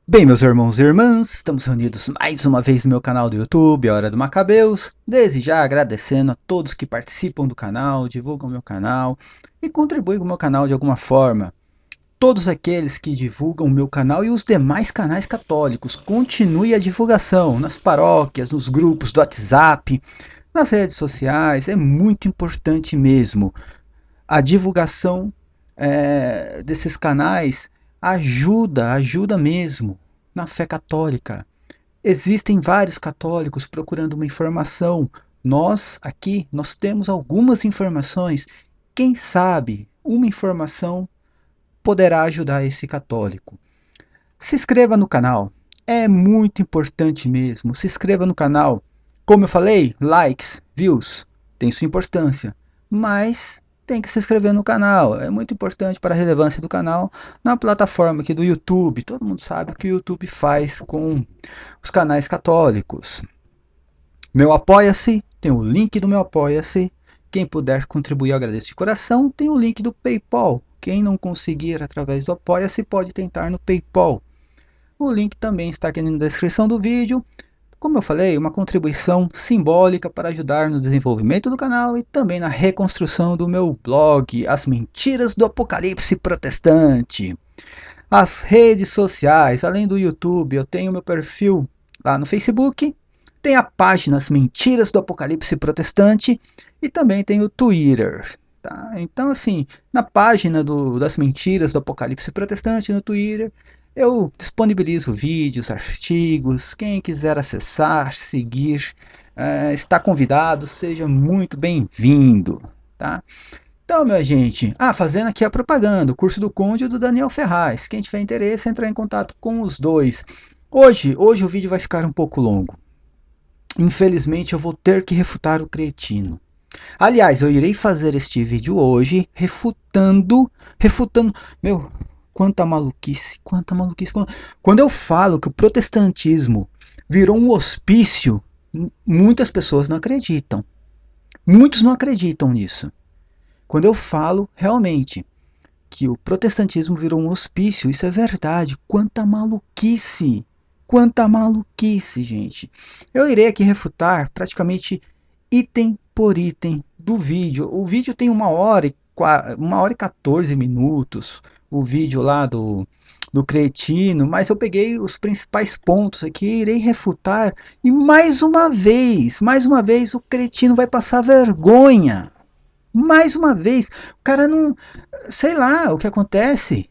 Bem, meus irmãos e irmãs, estamos reunidos mais uma vez no meu canal do YouTube, A Hora do Macabeus. Desde já agradecendo a todos que participam do canal, divulgam o meu canal e contribuem com o meu canal de alguma forma. Todos aqueles que divulgam o meu canal e os demais canais católicos, continue a divulgação nas paróquias, nos grupos do WhatsApp, nas redes sociais, é muito importante mesmo. A divulgação desses canais ajuda mesmo na fé católica. Existem vários católicos procurando uma informação. Nós aqui, nós temos algumas informações. Quem sabe uma informação poderá ajudar esse católico. Se inscreva no canal. É muito importante mesmo. Se inscreva no canal. Como eu falei, likes, views, tem sua importância. Mas tem que se inscrever no canal. É muito importante para a relevância do canal na plataforma aqui do YouTube. Todo mundo sabe o que o YouTube faz com os canais católicos. Meu Apoia-se, tem o link do meu Apoia-se. Quem puder contribuir, eu agradeço de coração. Tem o link do PayPal. Quem não conseguir através do Apoia-se pode tentar no PayPal. O link também está aqui na descrição do vídeo. Como eu falei, uma contribuição simbólica para ajudar no desenvolvimento do canal e também na reconstrução do meu blog, As Mentiras do Apocalipse Protestante. As redes sociais, além do YouTube, eu tenho meu perfil lá no Facebook, tem a página As Mentiras do Apocalipse Protestante e também tem o Twitter. Tá? Então, assim, na página das Mentiras do Apocalipse Protestante, no Twitter, eu disponibilizo vídeos, artigos. Quem quiser acessar, seguir, está convidado, seja muito bem-vindo. Tá? Então, minha gente, fazendo aqui a propaganda, o curso do Conde e do Daniel Ferraz. Quem tiver interesse, entrar em contato com os dois. Hoje o vídeo vai ficar um pouco longo. Infelizmente, eu vou ter que refutar o cretino. Aliás, eu irei fazer este vídeo hoje refutando, meu, quanta maluquice. Quando eu falo que o protestantismo virou um hospício, muitas pessoas não acreditam. Muitos não acreditam nisso. Quando eu falo realmente que o protestantismo virou um hospício, isso é verdade. Quanta maluquice! Quanta maluquice, gente. Eu irei aqui refutar praticamente item por item do vídeo. O vídeo tem 1 hora e 14 minutos. O vídeo lá do cretino, mas eu peguei os principais pontos aqui e irei refutar. E mais uma vez, o cretino vai passar vergonha. Mais uma vez, o cara não, sei lá o que acontece.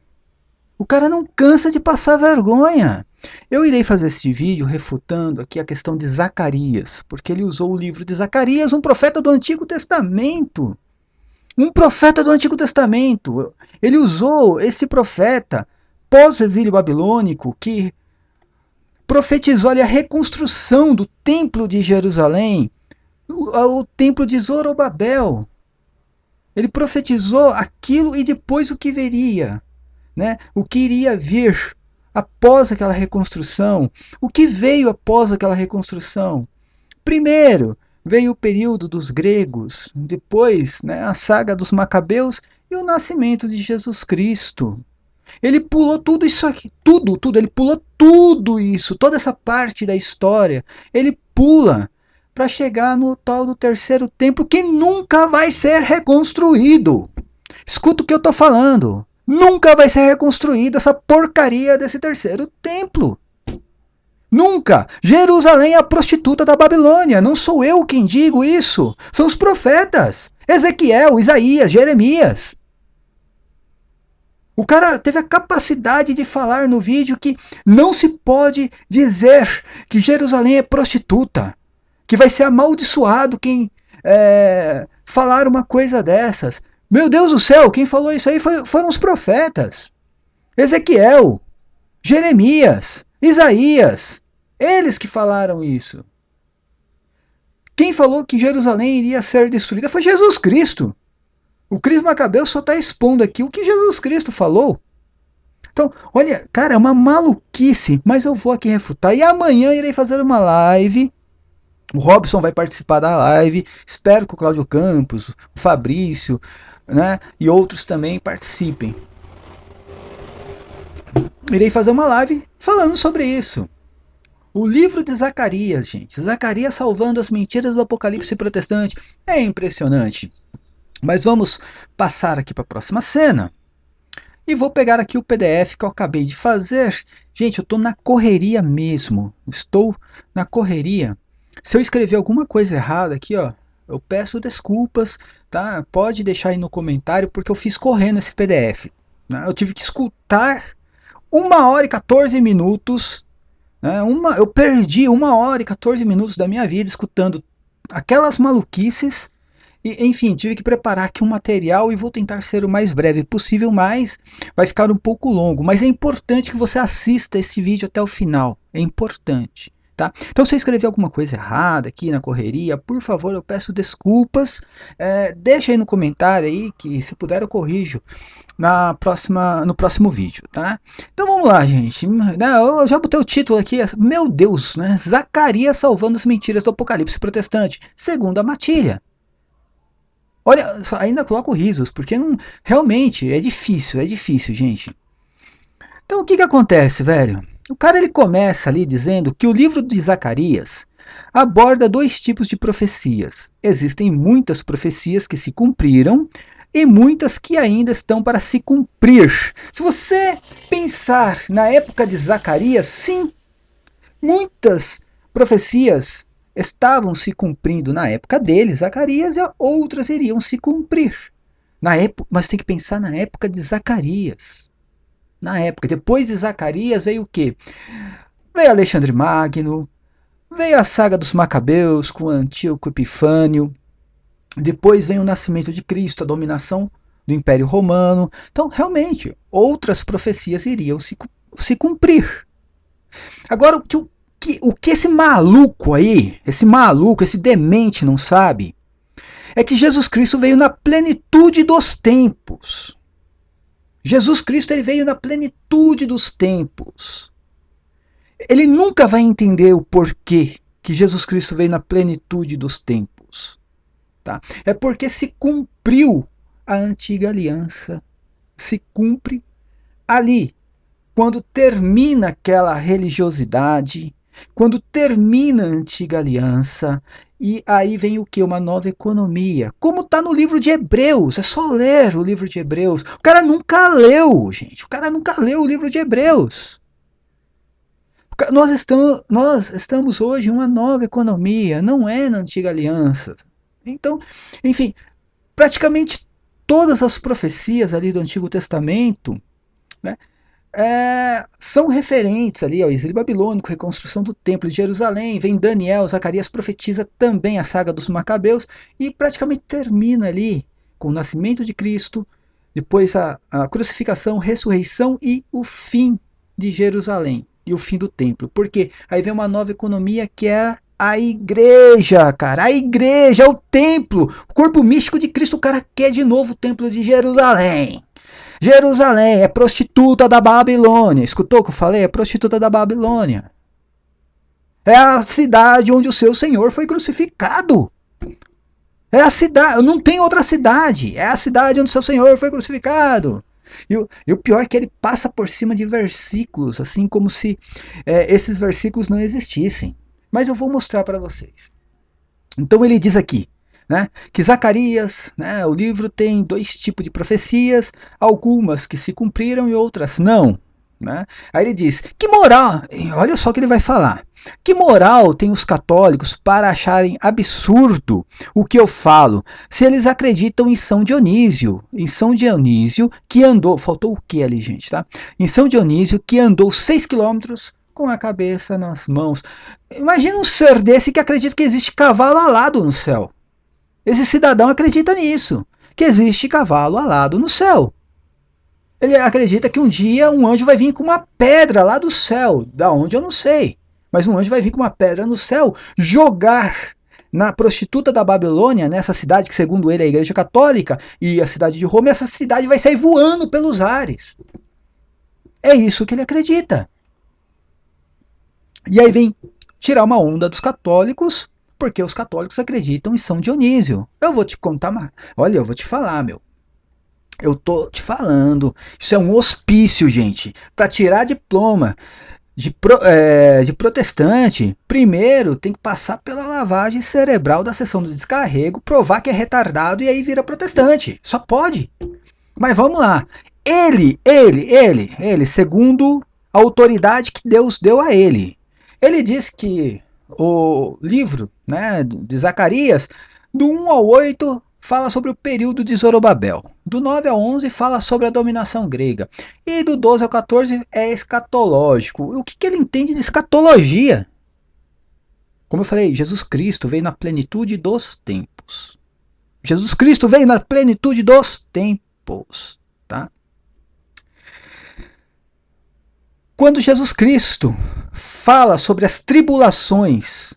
O cara não cansa de passar vergonha. Eu irei fazer este vídeo refutando aqui a questão de Zacarias, porque ele usou o livro de Zacarias, um profeta do Antigo Testamento. Um profeta do Antigo Testamento. Ele usou esse profeta pós-exílio babilônico que profetizou ali a reconstrução do templo de Jerusalém, o templo de Zorobabel. Ele profetizou aquilo e depois o que viria, né? O que iria vir após aquela reconstrução. O que veio após aquela reconstrução? Primeiro, veio o período dos gregos, depois, né, a saga dos Macabeus e o nascimento de Jesus Cristo. Ele pulou tudo isso aqui, tudo, ele pulou tudo isso, toda essa parte da história, ele pula para chegar no tal do terceiro templo que nunca vai ser reconstruído. Escuta o que eu estou falando. Nunca vai ser reconstruída essa porcaria desse terceiro templo. Nunca! Jerusalém é a prostituta da Babilônia. Não sou eu quem digo isso. São os profetas. Ezequiel, Isaías, Jeremias. O cara teve a capacidade de falar no vídeo que não se pode dizer que Jerusalém é prostituta. Que vai ser amaldiçoado quem falar uma coisa dessas. Meu Deus do céu, quem falou isso aí foram os profetas. Ezequiel, Jeremias, Isaías. Eles que falaram isso. Quem falou que Jerusalém iria ser destruída foi Jesus Cristo. O Cris Macabeu só está expondo aqui o que Jesus Cristo falou. Então, olha, cara, é uma maluquice, mas eu vou aqui refutar. E amanhã irei fazer uma live. O Robson vai participar da live. Espero que o Cláudio Campos, o Fabrício, né, e outros também participem. irei fazer uma live falando sobre isso. O livro de Zacarias, gente. Zacarias salvando as mentiras do apocalipse protestante. É impressionante. Mas vamos passar aqui para a próxima cena. E vou pegar aqui o PDF que eu acabei de fazer. Gente, eu estou na correria mesmo. Estou na correria. Se eu escrever alguma coisa errada aqui, ó, eu peço desculpas, tá? Pode deixar aí no comentário, porque eu fiz correndo esse PDF. Né? Eu tive que escutar 1 hora e 14 minutos. Né? Eu perdi 1 hora e 14 minutos da minha vida escutando aquelas maluquices. E, enfim, tive que preparar aqui um material e vou tentar ser o mais breve possível, mas vai ficar um pouco longo. Mas é importante que você assista esse vídeo até o final. É importante. Tá? Então, se eu escrever alguma coisa errada aqui na correria, por favor, eu peço desculpas. Deixa aí no comentário aí, que se puder eu corrijo no próximo vídeo, tá? Então vamos lá, gente. Eu já botei o título aqui, meu Deus, né? Zacarias salvando as mentiras do apocalipse protestante, segundo a Matilha. Olha, ainda coloco risos, porque não, realmente é difícil, gente. Então o que acontece, velho? O cara ele começa ali dizendo que o livro de Zacarias aborda 2 tipos de profecias. Existem muitas profecias que se cumpriram e muitas que ainda estão para se cumprir. Se você pensar na época de Zacarias, sim, muitas profecias estavam se cumprindo na época dele, Zacarias, e outras iriam se cumprir. Na época, mas tem que pensar na época de Zacarias. Na época, depois de Zacarias veio o quê? Veio Alexandre Magno, veio a saga dos Macabeus com Antíoco Epifânio, depois vem o nascimento de Cristo, a dominação do Império Romano. Então, realmente, outras profecias iriam se cumprir. Agora, o que esse maluco aí, esse demente não sabe, é que Jesus Cristo veio na plenitude dos tempos. Jesus Cristo ele veio na plenitude dos tempos. Ele nunca vai entender o porquê que Jesus Cristo veio na plenitude dos tempos. Tá? É porque se cumpriu a antiga aliança. Se cumpre ali. Quando termina aquela religiosidade, quando termina a antiga aliança, e aí vem o que? Uma nova economia. Como está no livro de Hebreus, é só ler o livro de Hebreus. O cara nunca leu, gente. O cara nunca leu o livro de Hebreus. Nós estamos hoje em uma nova economia, não é na antiga aliança. Então, enfim, praticamente todas as profecias ali do Antigo Testamento, né, são referentes ali ao exílio babilônico, reconstrução do templo de Jerusalém, vem Daniel, Zacarias profetiza também a saga dos Macabeus e praticamente termina ali com o nascimento de Cristo, depois a crucificação, ressurreição e o fim de Jerusalém e o fim do templo. Porque aí vem uma nova economia que é a igreja, cara, a igreja, o templo, o corpo místico de Cristo. O cara quer de novo o templo de Jerusalém. Jerusalém é prostituta da Babilônia. Escutou o que eu falei? É prostituta da Babilônia. É a cidade onde o seu Senhor foi crucificado. É a cidade, não tem outra cidade. É a cidade onde o seu Senhor foi crucificado. E o pior é que ele passa por cima de versículos, assim como se esses versículos não existissem. Mas eu vou mostrar para vocês. Então ele diz aqui, né, que Zacarias, né, o livro tem 2 tipos de profecias, algumas que se cumpriram e outras não. Né? Aí ele diz, que moral, olha só o que ele vai falar, que moral tem os católicos para acharem absurdo o que eu falo, se eles acreditam em São Dionísio, que andou, faltou o que ali, gente, tá? Em São Dionísio que andou 6 quilômetros com a cabeça nas mãos. Imagina um ser desse que acredita que existe cavalo alado no céu. Esse cidadão acredita nisso, que existe cavalo alado no céu. Ele acredita que um dia um anjo vai vir com uma pedra lá do céu, da onde eu não sei. Mas um anjo vai vir com uma pedra no céu, jogar na prostituta da Babilônia, nessa cidade que segundo ele é a igreja católica, e a cidade de Roma, essa cidade vai sair voando pelos ares. É isso que ele acredita. E aí vem tirar uma onda dos católicos, porque os católicos acreditam em São Dionísio. Eu vou te contar, olha, eu vou te falar, meu. Eu tô te falando, isso é um hospício, gente. Para tirar diploma de protestante, primeiro tem que passar pela lavagem cerebral da sessão do descarrego, provar que é retardado e aí vira protestante. Só pode. Mas vamos lá. Ele, segundo a autoridade que Deus deu a ele, ele diz que o livro, né, de Zacarias, do 1 ao 8, fala sobre o período de Zorobabel. Do 9 ao 11 fala sobre a dominação grega. E do 12 ao 14 é escatológico. O que ele entende de escatologia? Como eu falei, Jesus Cristo veio na plenitude dos tempos. Jesus Cristo veio na plenitude dos tempos. Tá? Quando Jesus Cristo fala sobre as tribulações,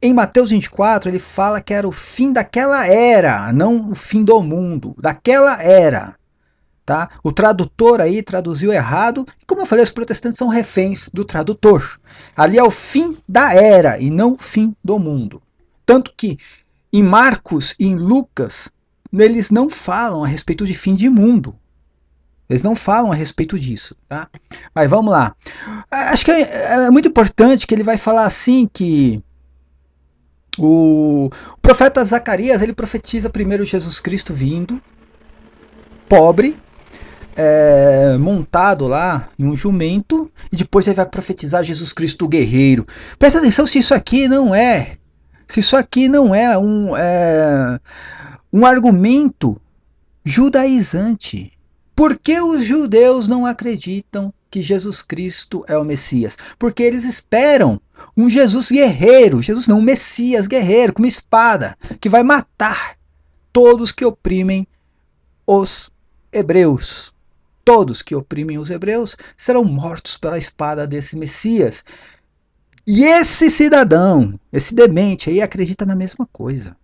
em Mateus 24 ele fala que era o fim daquela era, não o fim do mundo, daquela era. Tá? O tradutor aí traduziu errado, e como eu falei, os protestantes são reféns do tradutor. Ali é o fim da era e não o fim do mundo. Tanto que em Marcos e em Lucas, eles não falam a respeito de fim de mundo. Eles não falam a respeito disso, tá? Mas vamos lá. Acho que é muito importante que ele vai falar assim que o profeta Zacarias, ele profetiza primeiro Jesus Cristo vindo, pobre, montado lá em um jumento, e depois ele vai profetizar Jesus Cristo guerreiro. Presta atenção se isso aqui não é um argumento judaizante. Por que os judeus não acreditam que Jesus Cristo é o Messias? Porque eles esperam um Jesus guerreiro, Jesus não, um Messias guerreiro, com uma espada, que vai matar todos que oprimem os hebreus. Todos que oprimem os hebreus serão mortos pela espada desse Messias. E esse cidadão, esse demente aí, acredita na mesma coisa.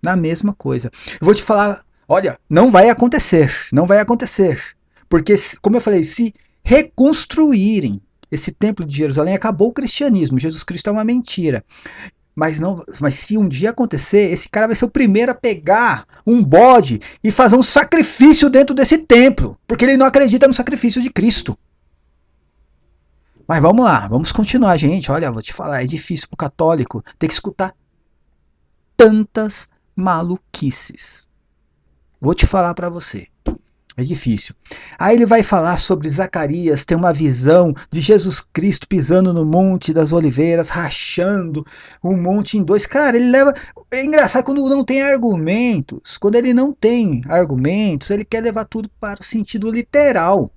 Na mesma coisa. Eu vou te falar, olha, não vai acontecer. Não vai acontecer. Porque, como eu falei, se reconstruírem esse templo de Jerusalém, acabou o cristianismo. Jesus Cristo é uma mentira. Mas se um dia acontecer, esse cara vai ser o primeiro a pegar um bode e fazer um sacrifício dentro desse templo. Porque ele não acredita no sacrifício de Cristo. Mas vamos lá, vamos continuar, gente. Olha, vou te falar, é difícil pro católico ter que escutar tantas maluquices. Vou te falar para você. É difícil. Aí ele vai falar sobre Zacarias, tem uma visão de Jesus Cristo pisando no Monte das Oliveiras, rachando o monte em dois. Cara, ele leva... É engraçado quando não tem argumentos. Quando ele não tem argumentos, ele quer levar tudo para o sentido literal.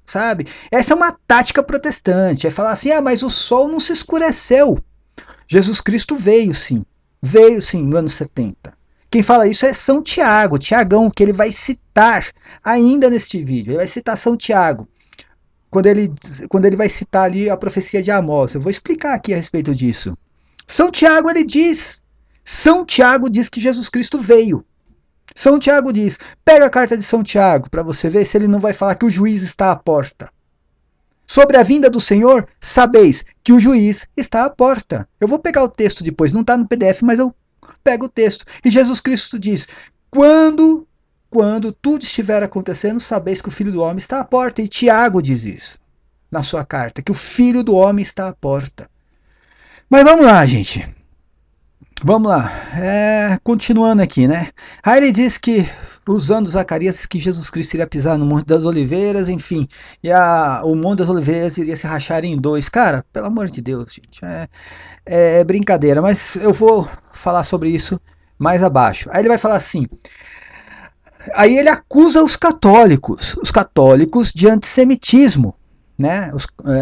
Sabe? Essa é uma tática protestante. É falar assim, mas o sol não se escureceu. Jesus Cristo veio sim. Veio sim no ano 70. Quem fala isso é São Tiago, Tiagão, que ele vai citar ainda neste vídeo. Ele vai citar São Tiago, quando ele vai citar ali a profecia de Amós. Eu vou explicar aqui a respeito disso. São Tiago diz que Jesus Cristo veio. São Tiago diz, pega a carta de São Tiago para você ver se ele não vai falar que o juiz está à porta. Sobre a vinda do Senhor, sabeis que o juiz está à porta. Eu vou pegar o texto depois, não está no PDF, mas eu pega o texto. E Jesus Cristo diz, quando tudo estiver acontecendo, sabeis que o Filho do Homem está à porta. E Tiago diz isso na sua carta, que o Filho do Homem está à porta. Mas vamos lá, gente. Vamos lá. Continuando aqui, né? Aí ele diz que, usando Zacarias, que Jesus Cristo iria pisar no Monte das Oliveiras, enfim. E o Monte das Oliveiras iria se rachar em dois. Cara, pelo amor de Deus, gente. É brincadeira, mas eu vou falar sobre isso mais abaixo. Aí ele vai falar assim. Aí ele acusa os católicos de antissemitismo, né?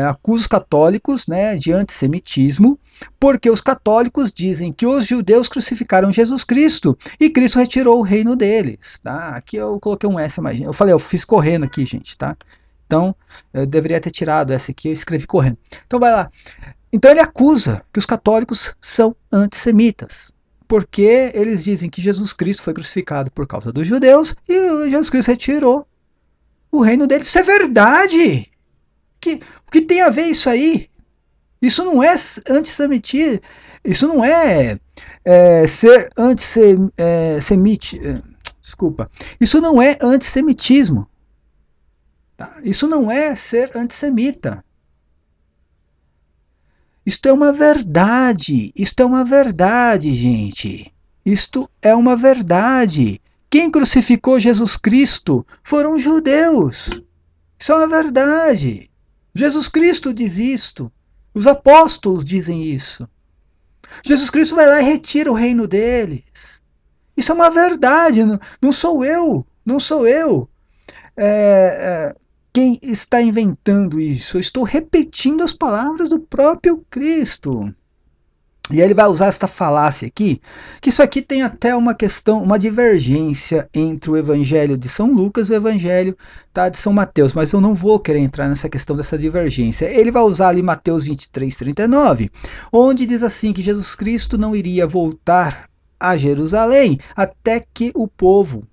Acusa os católicos, né, de antissemitismo, porque os católicos dizem que os judeus crucificaram Jesus Cristo e Cristo retirou o reino deles, tá? Aqui eu coloquei um S, mas eu falei, eu fiz correndo aqui, gente, tá? Então, eu deveria ter tirado essa aqui, eu escrevi correndo. Então vai lá. Então ele acusa que os católicos são antissemitas, porque eles dizem que Jesus Cristo foi crucificado por causa dos judeus e Jesus Cristo retirou o reino deles. Isso é verdade! O que tem a ver isso aí? Isso não é antissemitismo, isso não é ser antissemite. Desculpa. Isso não é antissemitismo. Tá? Isso não é ser antissemita. Isto é uma verdade. Isto é uma verdade, gente. Isto é uma verdade. Quem crucificou Jesus Cristo foram os judeus. Isso é uma verdade. Jesus Cristo diz isto. Os apóstolos dizem isso. Jesus Cristo vai lá e retira o reino deles. Isso é uma verdade. Não sou eu. Não sou eu. Quem está inventando isso? Eu estou repetindo as palavras do próprio Cristo. E ele vai usar esta falácia aqui, que isso aqui tem até uma questão, uma divergência entre o evangelho de São Lucas e o evangelho de São Mateus, mas eu não vou querer entrar nessa questão dessa divergência. Ele vai usar ali Mateus 23:39, onde diz assim que Jesus Cristo não iria voltar a Jerusalém até que o povo,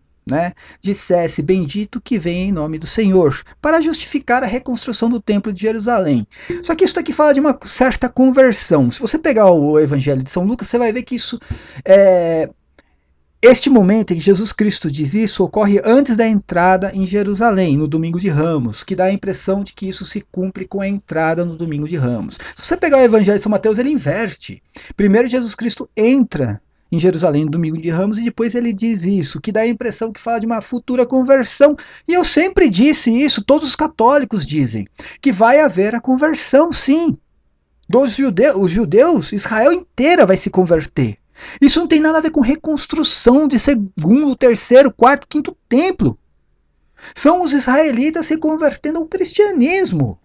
dissesse bendito que vem em nome do Senhor, para justificar a reconstrução do templo de Jerusalém. Só que isso aqui fala de uma certa conversão. Se você pegar o Evangelho de São Lucas, você vai ver que isso este momento em que Jesus Cristo diz isso ocorre antes da entrada em Jerusalém, no domingo de Ramos, que dá a impressão de que isso se cumpre com a entrada no domingo de Ramos. Se você pegar o Evangelho de São Mateus, ele inverte. Primeiro Jesus Cristo entra em Jerusalém no domingo de Ramos, e depois ele diz isso, que dá a impressão que fala de uma futura conversão. E eu sempre disse isso, todos os católicos dizem, que vai haver a conversão, sim. Os judeus, Israel inteira vai se converter. Isso não tem nada a ver com reconstrução de segundo, terceiro, quarto, quinto templo. São os israelitas se convertendo ao cristianismo.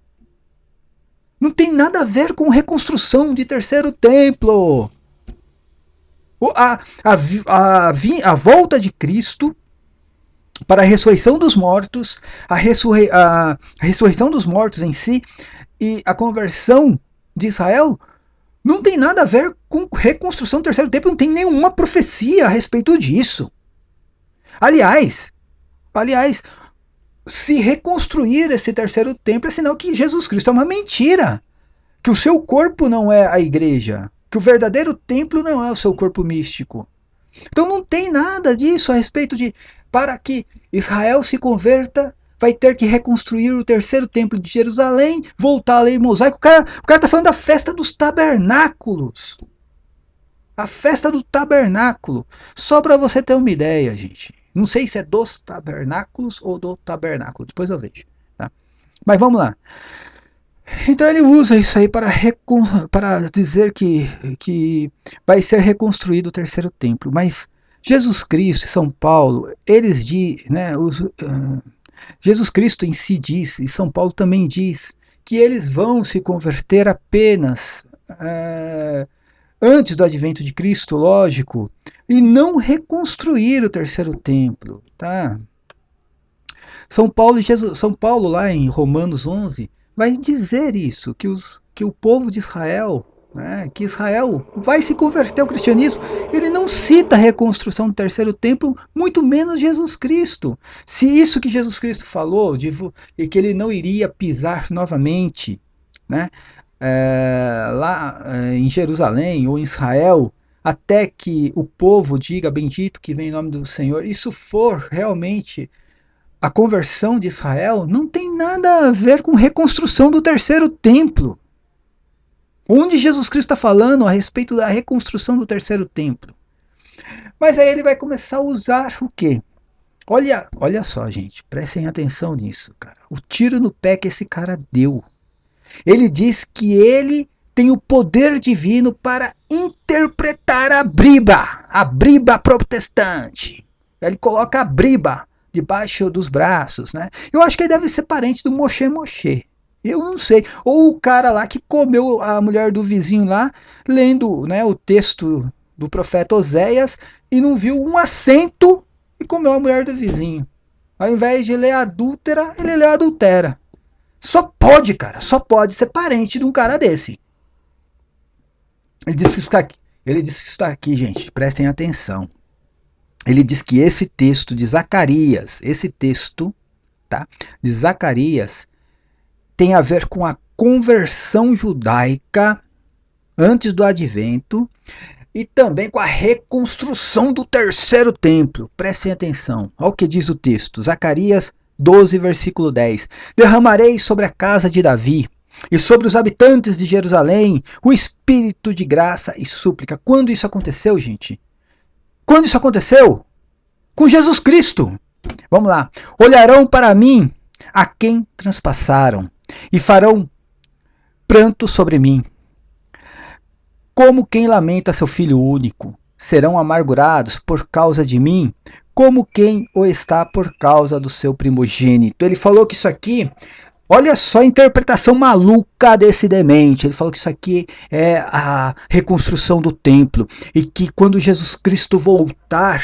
Não tem nada a ver com reconstrução de terceiro templo. A volta de Cristo para a ressurreição dos mortos, a ressurreição dos mortos em si e a conversão de Israel não tem nada a ver com reconstrução do terceiro templo, não tem nenhuma profecia a respeito disso. Aliás, se reconstruir esse terceiro templo é sinal que Jesus Cristo é uma mentira, que o seu corpo não é a igreja, que o verdadeiro templo não é o seu corpo místico. Então não tem nada disso a respeito de para que Israel se converta, vai ter que reconstruir o terceiro templo de Jerusalém, voltar à lei mosaica. O cara está falando da festa dos tabernáculos. A festa do tabernáculo. Só para você ter uma ideia, gente. Não sei se é dos tabernáculos ou do tabernáculo. Depois eu vejo. Tá? Mas vamos lá. Então ele usa isso aí para dizer que vai ser reconstruído o terceiro templo. Mas Jesus Cristo e São Paulo, eles dizem, Jesus Cristo em si diz, e São Paulo também diz, que eles vão se converter apenas antes do advento de Cristo, lógico, e não reconstruir o terceiro templo. Tá? São Paulo lá em Romanos 11, vai dizer isso, que o povo de Israel, que Israel vai se converter ao cristianismo. Ele não cita a reconstrução do terceiro templo, muito menos Jesus Cristo. Se isso que Jesus Cristo falou, e que ele não iria pisar novamente lá em Jerusalém ou em Israel, até que o povo diga bendito que vem em nome do Senhor, isso for realmente a conversão de Israel, não tem nada a ver com reconstrução do terceiro templo. Onde Jesus Cristo está falando a respeito da reconstrução do terceiro templo? Mas aí ele vai começar a usar o quê? Olha só, gente, prestem atenção nisso, cara. O tiro no pé que esse cara deu. Ele diz que ele tem o poder divino para interpretar a briba protestante. Ele coloca a briba debaixo dos braços, Eu acho que ele deve ser parente do Moshe. Eu não sei. Ou o cara lá que comeu a mulher do vizinho lá, lendo o texto do profeta Oséias, e não viu um acento e comeu a mulher do vizinho. Ao invés de ler adúltera, ele lê adultera. Só pode, cara. Só pode ser parente de um cara desse. Ele disse que está aqui, gente. Prestem atenção. Ele diz que esse texto de Zacarias, de Zacarias, tem a ver com a conversão judaica antes do advento, e também com a reconstrução do terceiro templo. Prestem atenção, olha o que diz o texto, Zacarias 12, versículo 10. Derramarei sobre a casa de Davi e sobre os habitantes de Jerusalém o espírito de graça e súplica. Quando isso aconteceu, gente? Quando isso aconteceu? Com Jesus Cristo. Vamos lá. Olharão para mim a quem transpassaram e farão pranto sobre mim, como quem lamenta seu filho único. Serão amargurados por causa de mim, como quem o está por causa do seu primogênito. Ele falou que isso aqui, olha só a interpretação maluca desse demente. Ele falou que isso aqui é a reconstrução do templo e que quando Jesus Cristo voltar,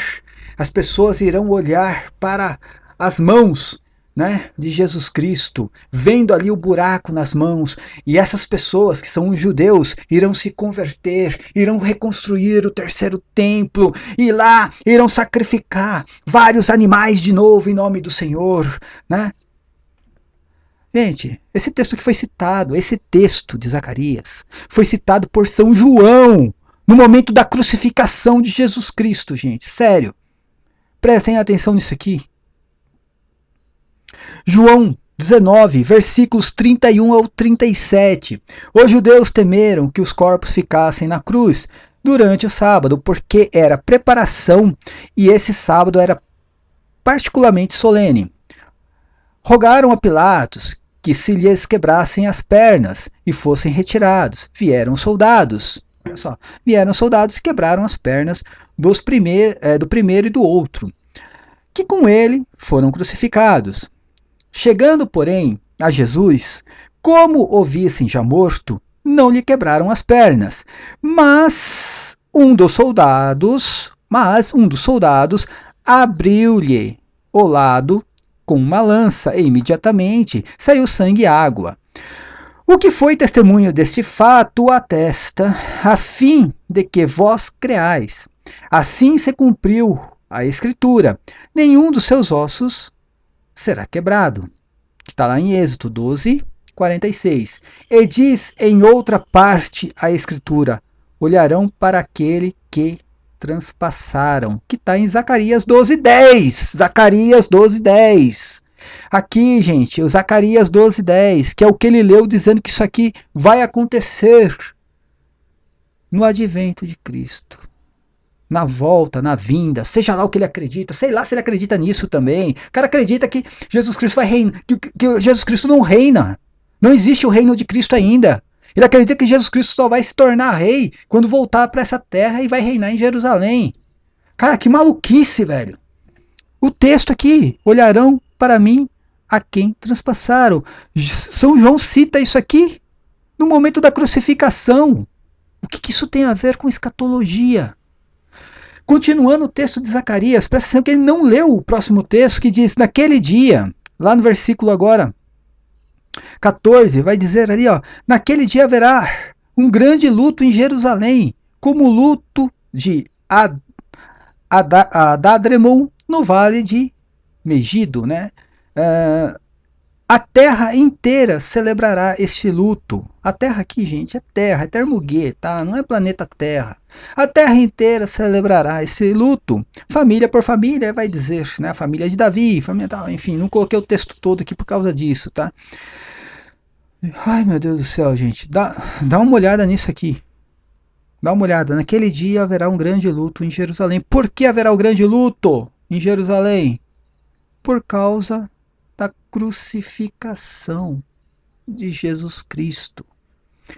as pessoas irão olhar para as mãos, né, de Jesus Cristo, vendo ali o buraco nas mãos, e essas pessoas que são os judeus irão se converter, irão reconstruir o terceiro templo, e lá irão sacrificar vários animais de novo em nome do Senhor, né? Gente, esse texto que foi citado, esse texto de Zacarias, foi citado por São João no momento da crucificação de Jesus Cristo, gente, sério. Prestem atenção nisso aqui. João 19, versículos 31 ao 37. Os judeus temeram que os corpos ficassem na cruz durante o sábado, porque era preparação e esse sábado era particularmente solene. Rogaram a Pilatos que se lhes quebrassem as pernas e fossem retirados. Vieram soldados. Olha só, vieram soldados e quebraram as pernas do primeiro e do outro, que com ele foram crucificados. Chegando, porém, a Jesus, como o vissem já morto, não lhe quebraram as pernas. Mas um dos soldados abriu-lhe o lado com uma lança, e imediatamente saiu sangue e água. O que foi testemunho deste fato atesta, a fim de que vós creais. Assim se cumpriu a Escritura: nenhum dos seus ossos será quebrado. Está lá em Êxodo 12, 46. E diz em outra parte a Escritura: olharão para aquele que transpassaram, que está em Zacarias 12, 10. Zacarias 12, 10. Aqui, gente, o Zacarias 12, 10, que é o que ele leu dizendo que isso aqui vai acontecer no advento de Cristo. Na volta, na vinda, seja lá o que ele acredita, sei lá se ele acredita nisso também. O cara acredita que Jesus Cristo vai reinar, que Jesus Cristo não reina. Não existe o reino de Cristo ainda. Ele acredita que Jesus Cristo só vai se tornar rei quando voltar para essa terra e vai reinar em Jerusalém. Cara, que maluquice, velho. O texto aqui, olharão para mim a quem transpassaram. São João cita isso aqui no momento da crucificação. O que isso tem a ver com escatologia? Continuando o texto de Zacarias, presta atenção que ele não leu o próximo texto que diz: naquele dia, lá no versículo agora 14, vai dizer ali, ó, naquele dia haverá um grande luto em Jerusalém, como o luto de Adadremon no vale de Megido, né? A terra inteira celebrará este luto. A terra aqui, gente, é terra, é termuguê, tá? Não é planeta Terra. A terra inteira celebrará esse luto. Família por família, vai dizer, né? A família de Davi, família tal, enfim, não coloquei o texto todo aqui por causa disso, tá? Ai, meu Deus do céu, gente. Dá uma olhada nisso aqui. Dá uma olhada. Naquele dia haverá um grande luto em Jerusalém. Por que haverá um grande luto em Jerusalém? Por causa da crucificação de Jesus Cristo.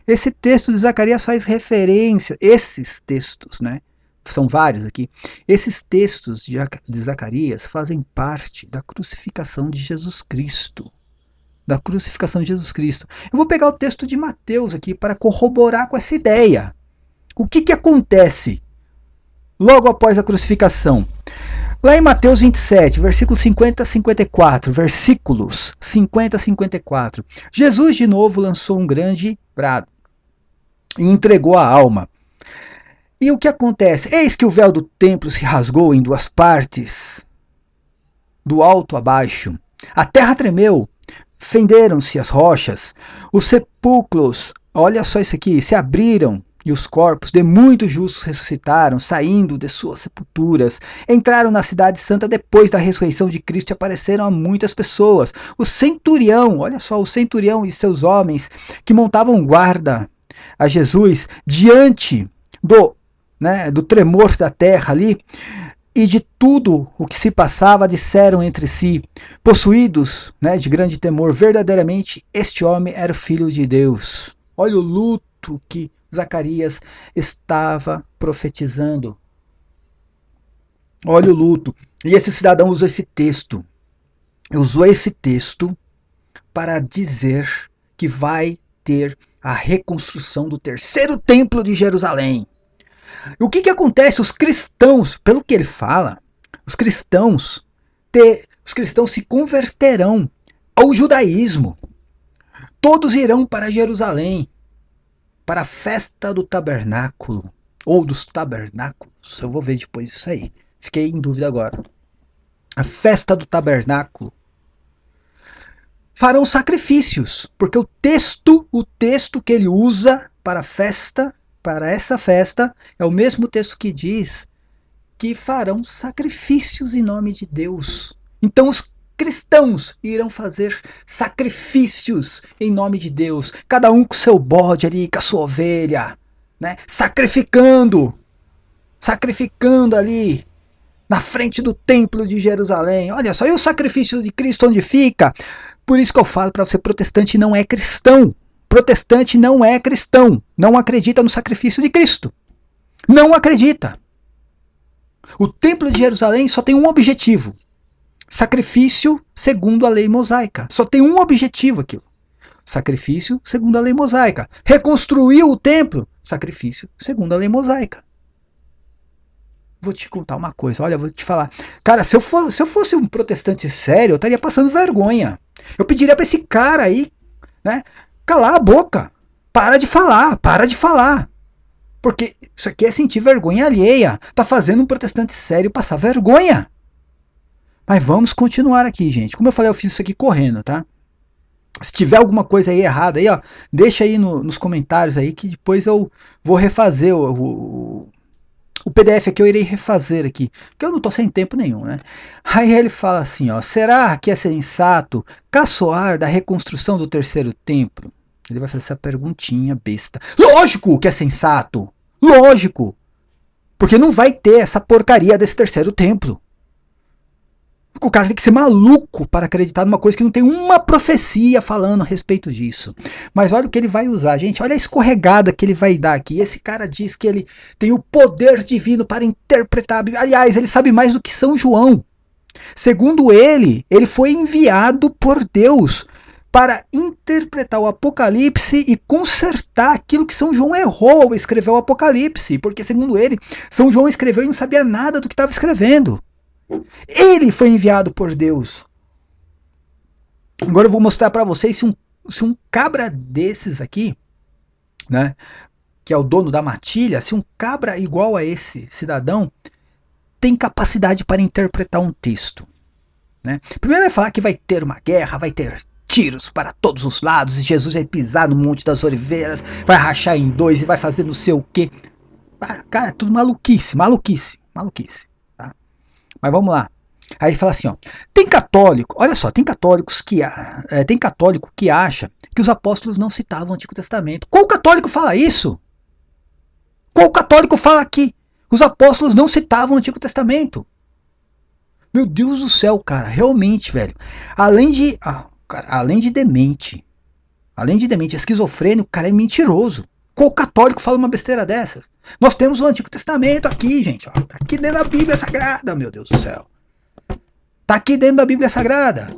Esse texto de Zacarias faz referência, esses textos, né? São vários aqui. Esses textos de Zacarias fazem parte da crucificação de Jesus Cristo. Da crucificação de Jesus Cristo. Eu vou pegar o texto de Mateus aqui para corroborar com essa ideia. O que acontece logo após a crucificação? Lá em Mateus 27, versículos 50 a 54, versículos 50 a 54, Jesus de novo lançou um grande brado e entregou a alma. E o que acontece? Eis que o véu do templo se rasgou em duas partes, do alto a baixo. A terra tremeu, fenderam-se as rochas, os sepulcros, olha só isso aqui, se abriram E os corpos de muitos justos ressuscitaram, saindo de suas sepulturas. Entraram na cidade santa depois da ressurreição de Cristo e apareceram a muitas pessoas. O centurião, olha só, o centurião e seus homens que montavam guarda a Jesus diante do tremor da terra ali, e de tudo o que se passava, disseram entre si, possuídos de grande temor, verdadeiramente este homem era o Filho de Deus. Olha o luto que Zacarias estava profetizando. Olha o luto. E esse cidadão usou esse texto. Usou esse texto para dizer que vai ter a reconstrução do terceiro templo de Jerusalém. E o que acontece? Os cristãos, pelo que ele fala, os cristãos se converterão ao judaísmo. Todos irão para Jerusalém, para a festa do tabernáculo, ou dos tabernáculos. Eu vou ver depois isso aí. Fiquei em dúvida agora. A festa do tabernáculo. Farão sacrifícios, porque o texto que ele usa para a festa, para essa festa, é o mesmo texto que diz que farão sacrifícios em nome de Deus. Então os cristãos irão fazer sacrifícios em nome de Deus, cada um com seu bode ali, com a sua ovelha, sacrificando ali na frente do templo de Jerusalém. Olha só, e o sacrifício de Cristo onde fica? Por isso que eu falo para você, protestante não é cristão. Protestante não é cristão, não acredita no sacrifício de Cristo. Não acredita. O templo de Jerusalém só tem um objetivo: sacrifício segundo a lei mosaica. Só tem um objetivo aquilo: sacrifício segundo a lei mosaica. Reconstruiu o templo, sacrifício segundo a lei mosaica. Vou te contar uma coisa, olha, vou te falar. Cara, se eu fosse um protestante sério, eu estaria passando vergonha. Eu pediria para esse cara aí, calar a boca. Para de falar. Porque isso aqui é sentir vergonha alheia. Tá fazendo um protestante sério passar vergonha. Mas vamos continuar aqui, gente. Como eu falei, eu fiz isso aqui correndo, tá? Se tiver alguma coisa aí errada aí, ó, deixa aí nos comentários aí que depois eu vou refazer o PDF aqui, eu irei refazer aqui, porque eu não tô sem tempo nenhum, né? Aí ele fala assim, ó: será que é sensato caçoar da reconstrução do terceiro templo? Ele vai fazer essa perguntinha besta. Lógico que é sensato! Lógico! Porque não vai ter essa porcaria desse terceiro templo. O cara tem que ser maluco para acreditar numa coisa que não tem uma profecia falando a respeito disso. Mas olha o que ele vai usar, gente. Olha a escorregada que ele vai dar aqui. Esse cara diz que ele tem o poder divino para interpretar a Bíblia. Aliás, ele sabe mais do que São João. Segundo ele foi enviado por Deus para interpretar o Apocalipse e consertar aquilo que São João errou ao escrever o Apocalipse. Porque, segundo ele, São João escreveu e não sabia nada do que estava escrevendo. Ele foi enviado por Deus. Agora eu vou mostrar para vocês se um cabra desses aqui, que é o dono da matilha, se um cabra igual a esse cidadão tem capacidade para interpretar um texto. Primeiro vai falar que vai ter uma guerra, vai ter tiros para todos os lados, e Jesus vai pisar no Monte das Oliveiras, vai rachar em dois e vai fazer não sei o que. Cara, tudo maluquice. Tá? Mas vamos lá. Aí ele fala assim, ó: tem católico, olha só, tem católico que acha que os apóstolos não citavam o Antigo Testamento. Qual católico fala isso? Qual católico fala que os apóstolos não citavam o Antigo Testamento? Meu Deus do céu, cara, realmente, velho. Além de demente, esquizofrênico, o cara é mentiroso. Qual católico fala uma besteira dessas? Nós temos o Antigo Testamento aqui, gente. Ó, tá aqui dentro da Bíblia Sagrada, meu Deus do céu. Tá aqui dentro da Bíblia Sagrada.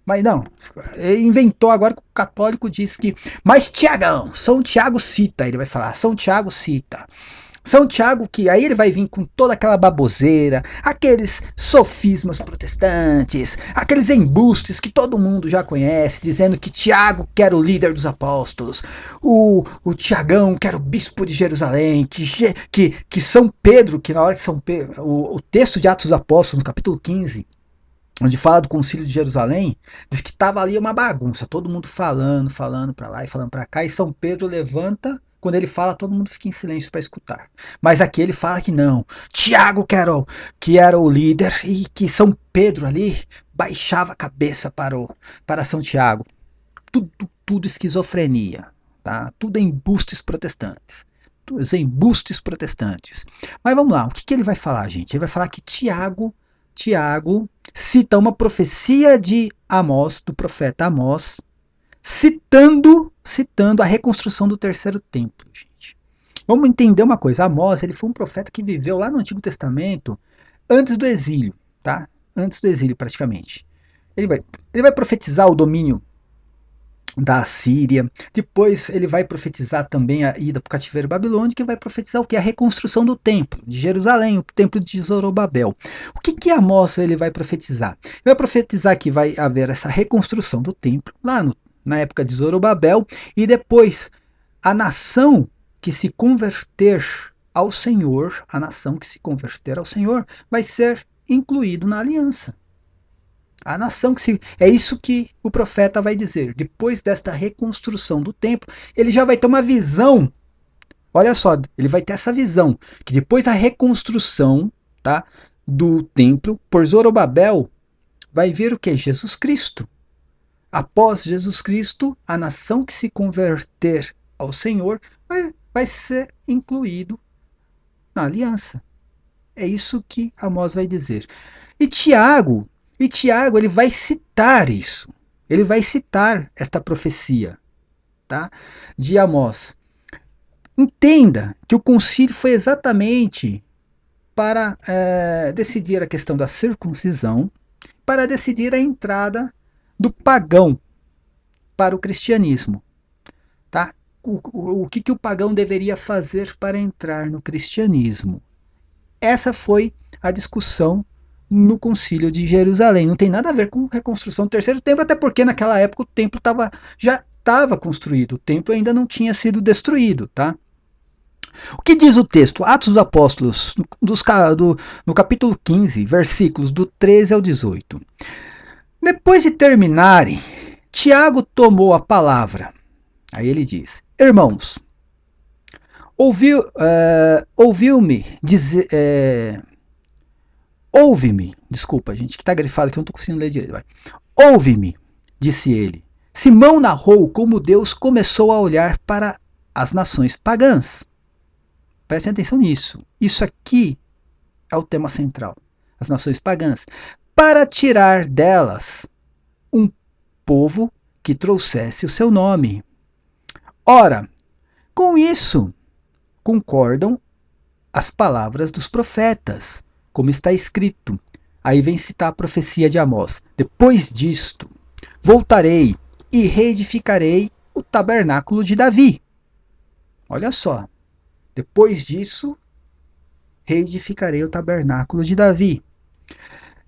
Mas não, ele inventou agora que o católico diz que... Mas Tiagão, São Tiago cita, ele vai falar, São Tiago cita. São Tiago, que aí ele vai vir com toda aquela baboseira, aqueles sofismas protestantes, aqueles embustes que todo mundo já conhece, dizendo que Tiago que era o líder dos apóstolos, o Tiagão que era o bispo de Jerusalém, que São Pedro, que na hora que São Pedro, o texto de Atos dos Apóstolos, no capítulo 15, onde fala do concílio de Jerusalém, diz que estava ali uma bagunça, todo mundo falando para lá e falando para cá, e São Pedro levanta Quando ele fala, todo mundo fica em silêncio para escutar. Mas aqui ele fala que não. Tiago, que era o líder, e que São Pedro ali baixava a cabeça para São Tiago. Tudo esquizofrenia, tá? Tudo embustes protestantes. Os embustes protestantes. Mas vamos lá, o que ele vai falar, gente? Ele vai falar que Tiago cita uma profecia de Amós, do profeta Amós, citando a reconstrução do terceiro templo, gente. Vamos entender uma coisa. Amós, ele foi um profeta que viveu lá no Antigo Testamento, antes do exílio, tá? Antes do exílio, praticamente. Ele vai profetizar o domínio da Assíria. Depois ele vai profetizar também a ida para o cativeiro babilônico, e vai profetizar o que? A reconstrução do templo de Jerusalém, o templo de Zorobabel. O que Amós ele vai profetizar? Ele vai profetizar que vai haver essa reconstrução do templo lá na época de Zorobabel, e depois a nação que se converter ao Senhor, vai ser incluído na aliança. A nação que se... É isso que o profeta vai dizer. Depois desta reconstrução do templo, ele já vai ter uma visão. Olha só, ele vai ter essa visão. Que depois da reconstrução, tá, do templo, por Zorobabel, vai vir o que? Jesus Cristo. Após Jesus Cristo, a nação que se converter ao Senhor vai ser incluído na aliança. É isso que Amós vai dizer. E Tiago, ele vai citar isso. Ele vai citar esta profecia, tá, de Amós. Entenda que o concílio foi exatamente para decidir a questão da circuncisão, para decidir a entrada do pagão para o cristianismo. Tá? O que o pagão deveria fazer para entrar no cristianismo? Essa foi a discussão no concílio de Jerusalém. Não tem nada a ver com reconstrução do terceiro templo, até porque naquela época o templo já estava construído, o templo ainda não tinha sido destruído. Tá? O que diz o texto? Atos dos Apóstolos, no capítulo 15, versículos do 13 ao 18. Depois de terminarem, Tiago tomou a palavra. Aí ele diz: Irmãos, ouve-me, desculpa, gente, que está grifado que eu não estou conseguindo ler direito. Ouve-me, disse ele. Simão narrou como Deus começou a olhar para as nações pagãs. Prestem atenção nisso. Isso aqui é o tema central. As nações pagãs. Para tirar delas um povo que trouxesse o seu nome. Ora, com isso concordam as palavras dos profetas, como está escrito. Aí vem citar a profecia de Amós. Depois disto, voltarei e reedificarei o tabernáculo de Davi. Olha só. Depois disso, reedificarei o tabernáculo de Davi,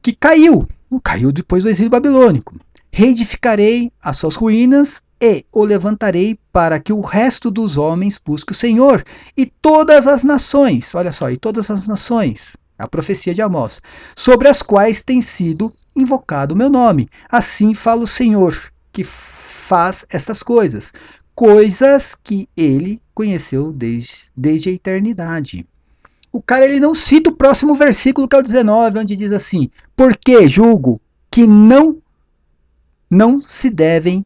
que caiu depois do exílio babilônico. Reedificarei as suas ruínas e o levantarei para que o resto dos homens busque o Senhor e todas as nações, olha só, e todas as nações, a profecia de Amós, sobre as quais tem sido invocado o meu nome. Assim fala o Senhor, que faz estas coisas que ele conheceu desde a eternidade. O cara ele não cita o próximo versículo, que é o 19, onde diz assim: porque julgo que não se devem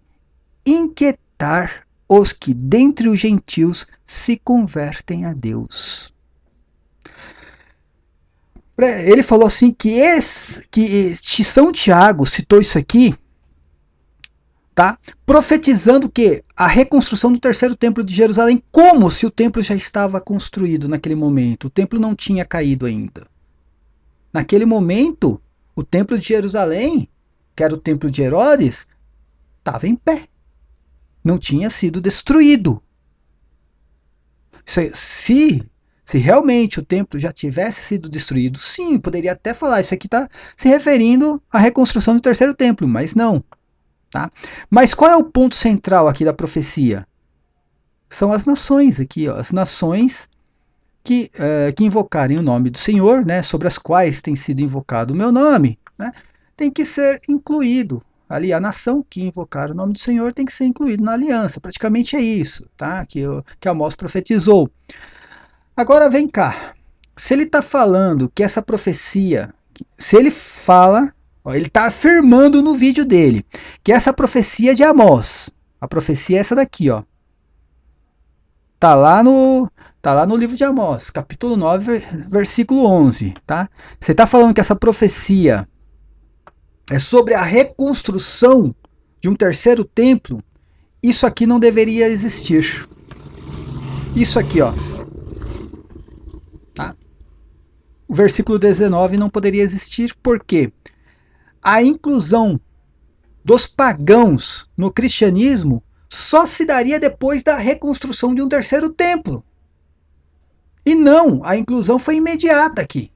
inquietar os que dentre os gentios se convertem a Deus. Ele falou assim que São Tiago citou isso aqui, tá? Profetizando que a reconstrução do terceiro templo de Jerusalém, como se o templo já estava construído naquele momento. O templo não tinha caído ainda. Naquele momento, o templo de Jerusalém, que era o templo de Herodes, estava em pé. Não tinha sido destruído. Se realmente o templo já tivesse sido destruído, sim, poderia até falar, isso aqui está se referindo à reconstrução do terceiro templo, mas não. Tá? Mas qual é o ponto central aqui da profecia? São as nações aqui, ó, as nações que invocarem o nome do Senhor, né, sobre as quais tem sido invocado o meu nome, né, tem que ser incluído ali a nação que invocar o nome do Senhor tem que ser incluído na aliança. Praticamente é isso, tá? Que Amós profetizou. Agora vem cá. Se ele está falando que essa profecia, se ele fala, ó, ele está afirmando no vídeo dele que essa profecia é de Amós, a profecia é essa daqui, ó. Tá lá no livro de Amós, capítulo 9, versículo 11, tá? Você está falando que essa profecia é sobre a reconstrução de um terceiro templo, isso aqui não deveria existir. Isso aqui, ó. Tá? O versículo 19 não poderia existir porque a inclusão dos pagãos no cristianismo só se daria depois da reconstrução de um terceiro templo. E não, a inclusão foi imediata aqui.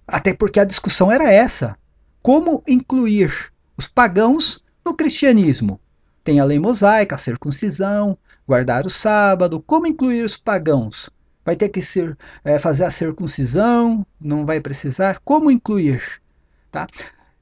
Até porque a discussão era essa. Como incluir os pagãos no cristianismo? Tem a lei mosaica, a circuncisão, guardar o sábado. Como incluir os pagãos? Vai ter que fazer a circuncisão? Não vai precisar? Como incluir? Tá?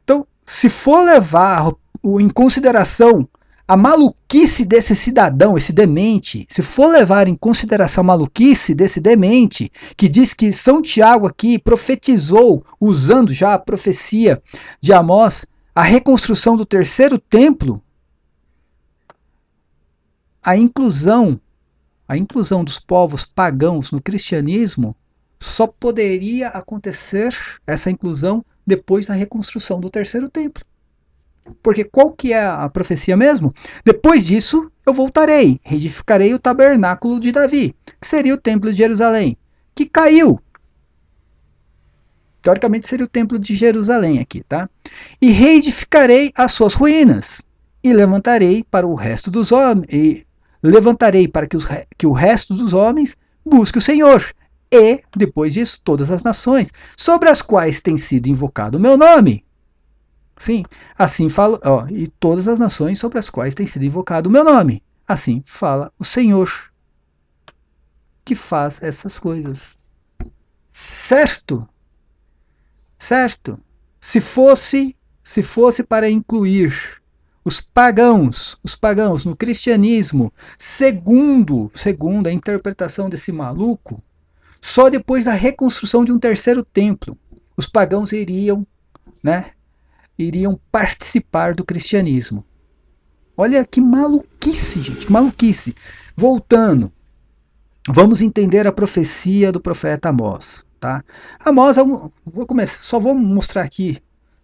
Então, se for levar em consideração a maluquice desse cidadão, esse demente, se for levar em consideração a maluquice desse demente, que diz que São Tiago aqui profetizou, usando já a profecia de Amós, a reconstrução do terceiro templo, a inclusão dos povos pagãos no cristianismo só poderia acontecer, essa inclusão, depois da reconstrução do terceiro templo. Porque qual que é a profecia mesmo? Depois disso, eu voltarei, reedificarei o tabernáculo de Davi, que seria o templo de Jerusalém, que caiu. Teoricamente seria o templo de Jerusalém aqui, tá? E reedificarei as suas ruínas, e levantarei para o resto dos homens, e levantarei para que o resto dos homens busque o Senhor. E, depois disso, todas as nações, sobre as quais tem sido invocado o meu nome, sim, assim fala, ó, e todas as nações sobre as quais tem sido invocado o meu nome. Assim fala o Senhor, que faz essas coisas. Certo? Certo? Se fosse para incluir os pagãos no cristianismo, segundo a interpretação desse maluco, só depois da reconstrução de um terceiro templo, os pagãos iriam participar do cristianismo. Olha que maluquice, gente, que maluquice. Voltando, vamos entender a profecia do profeta Amós. Tá? Amós, só vou mostrar aqui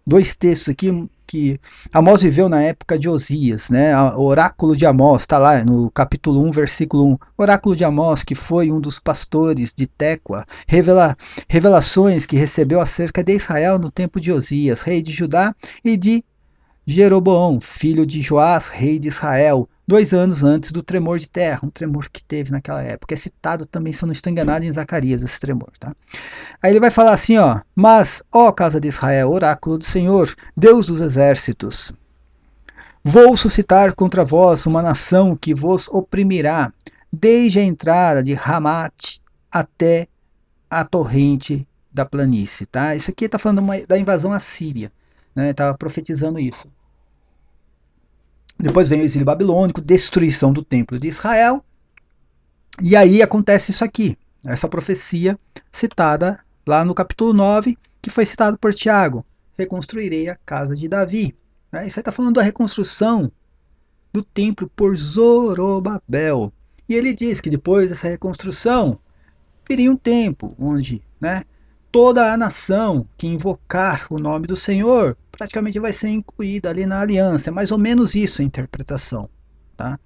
dois textos aqui que Amós viveu na época de Osias, né? O oráculo de Amós, está lá no capítulo 1, versículo 1. Oráculo de Amós, que foi um dos pastores de Tecoa, revelações que recebeu acerca de Israel no tempo de Osias, rei de Judá, e de Jeroboão, filho de Joás, rei de Israel, 2 anos antes do tremor de terra, um tremor que teve naquela época. É citado também, se eu não estou enganado, em Zacarias, esse tremor. Tá? Aí ele vai falar assim, ó: mas, ó casa de Israel, oráculo do Senhor, Deus dos exércitos, vou suscitar contra vós uma nação que vos oprimirá, desde a entrada de Ramate até a torrente da planície. Tá? Isso aqui está falando da invasão assíria. Estava profetizando isso. Depois vem o exílio babilônico, destruição do templo de Israel. E aí acontece isso aqui, essa profecia citada lá no capítulo 9, que foi citado por Tiago: reconstruirei a casa de Davi. Isso aí está falando da reconstrução do templo por Zorobabel. E ele diz que depois dessa reconstrução viria um tempo onde toda a nação que invocar o nome do Senhor praticamente vai ser incluída ali na aliança. É mais ou menos isso a interpretação. Tá?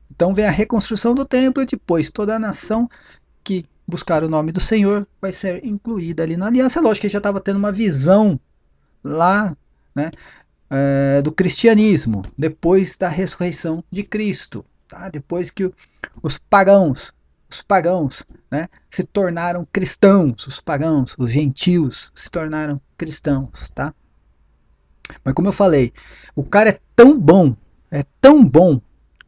Então vem a reconstrução do templo e depois toda a nação que buscar o nome do Senhor vai ser incluída ali na aliança. É lógico que já estava tendo uma visão lá do cristianismo, depois da ressurreição de Cristo. Tá? Depois que os pagãos se tornaram cristãos, os gentios se tornaram cristãos, tá? Mas como eu falei, o cara é tão bom, o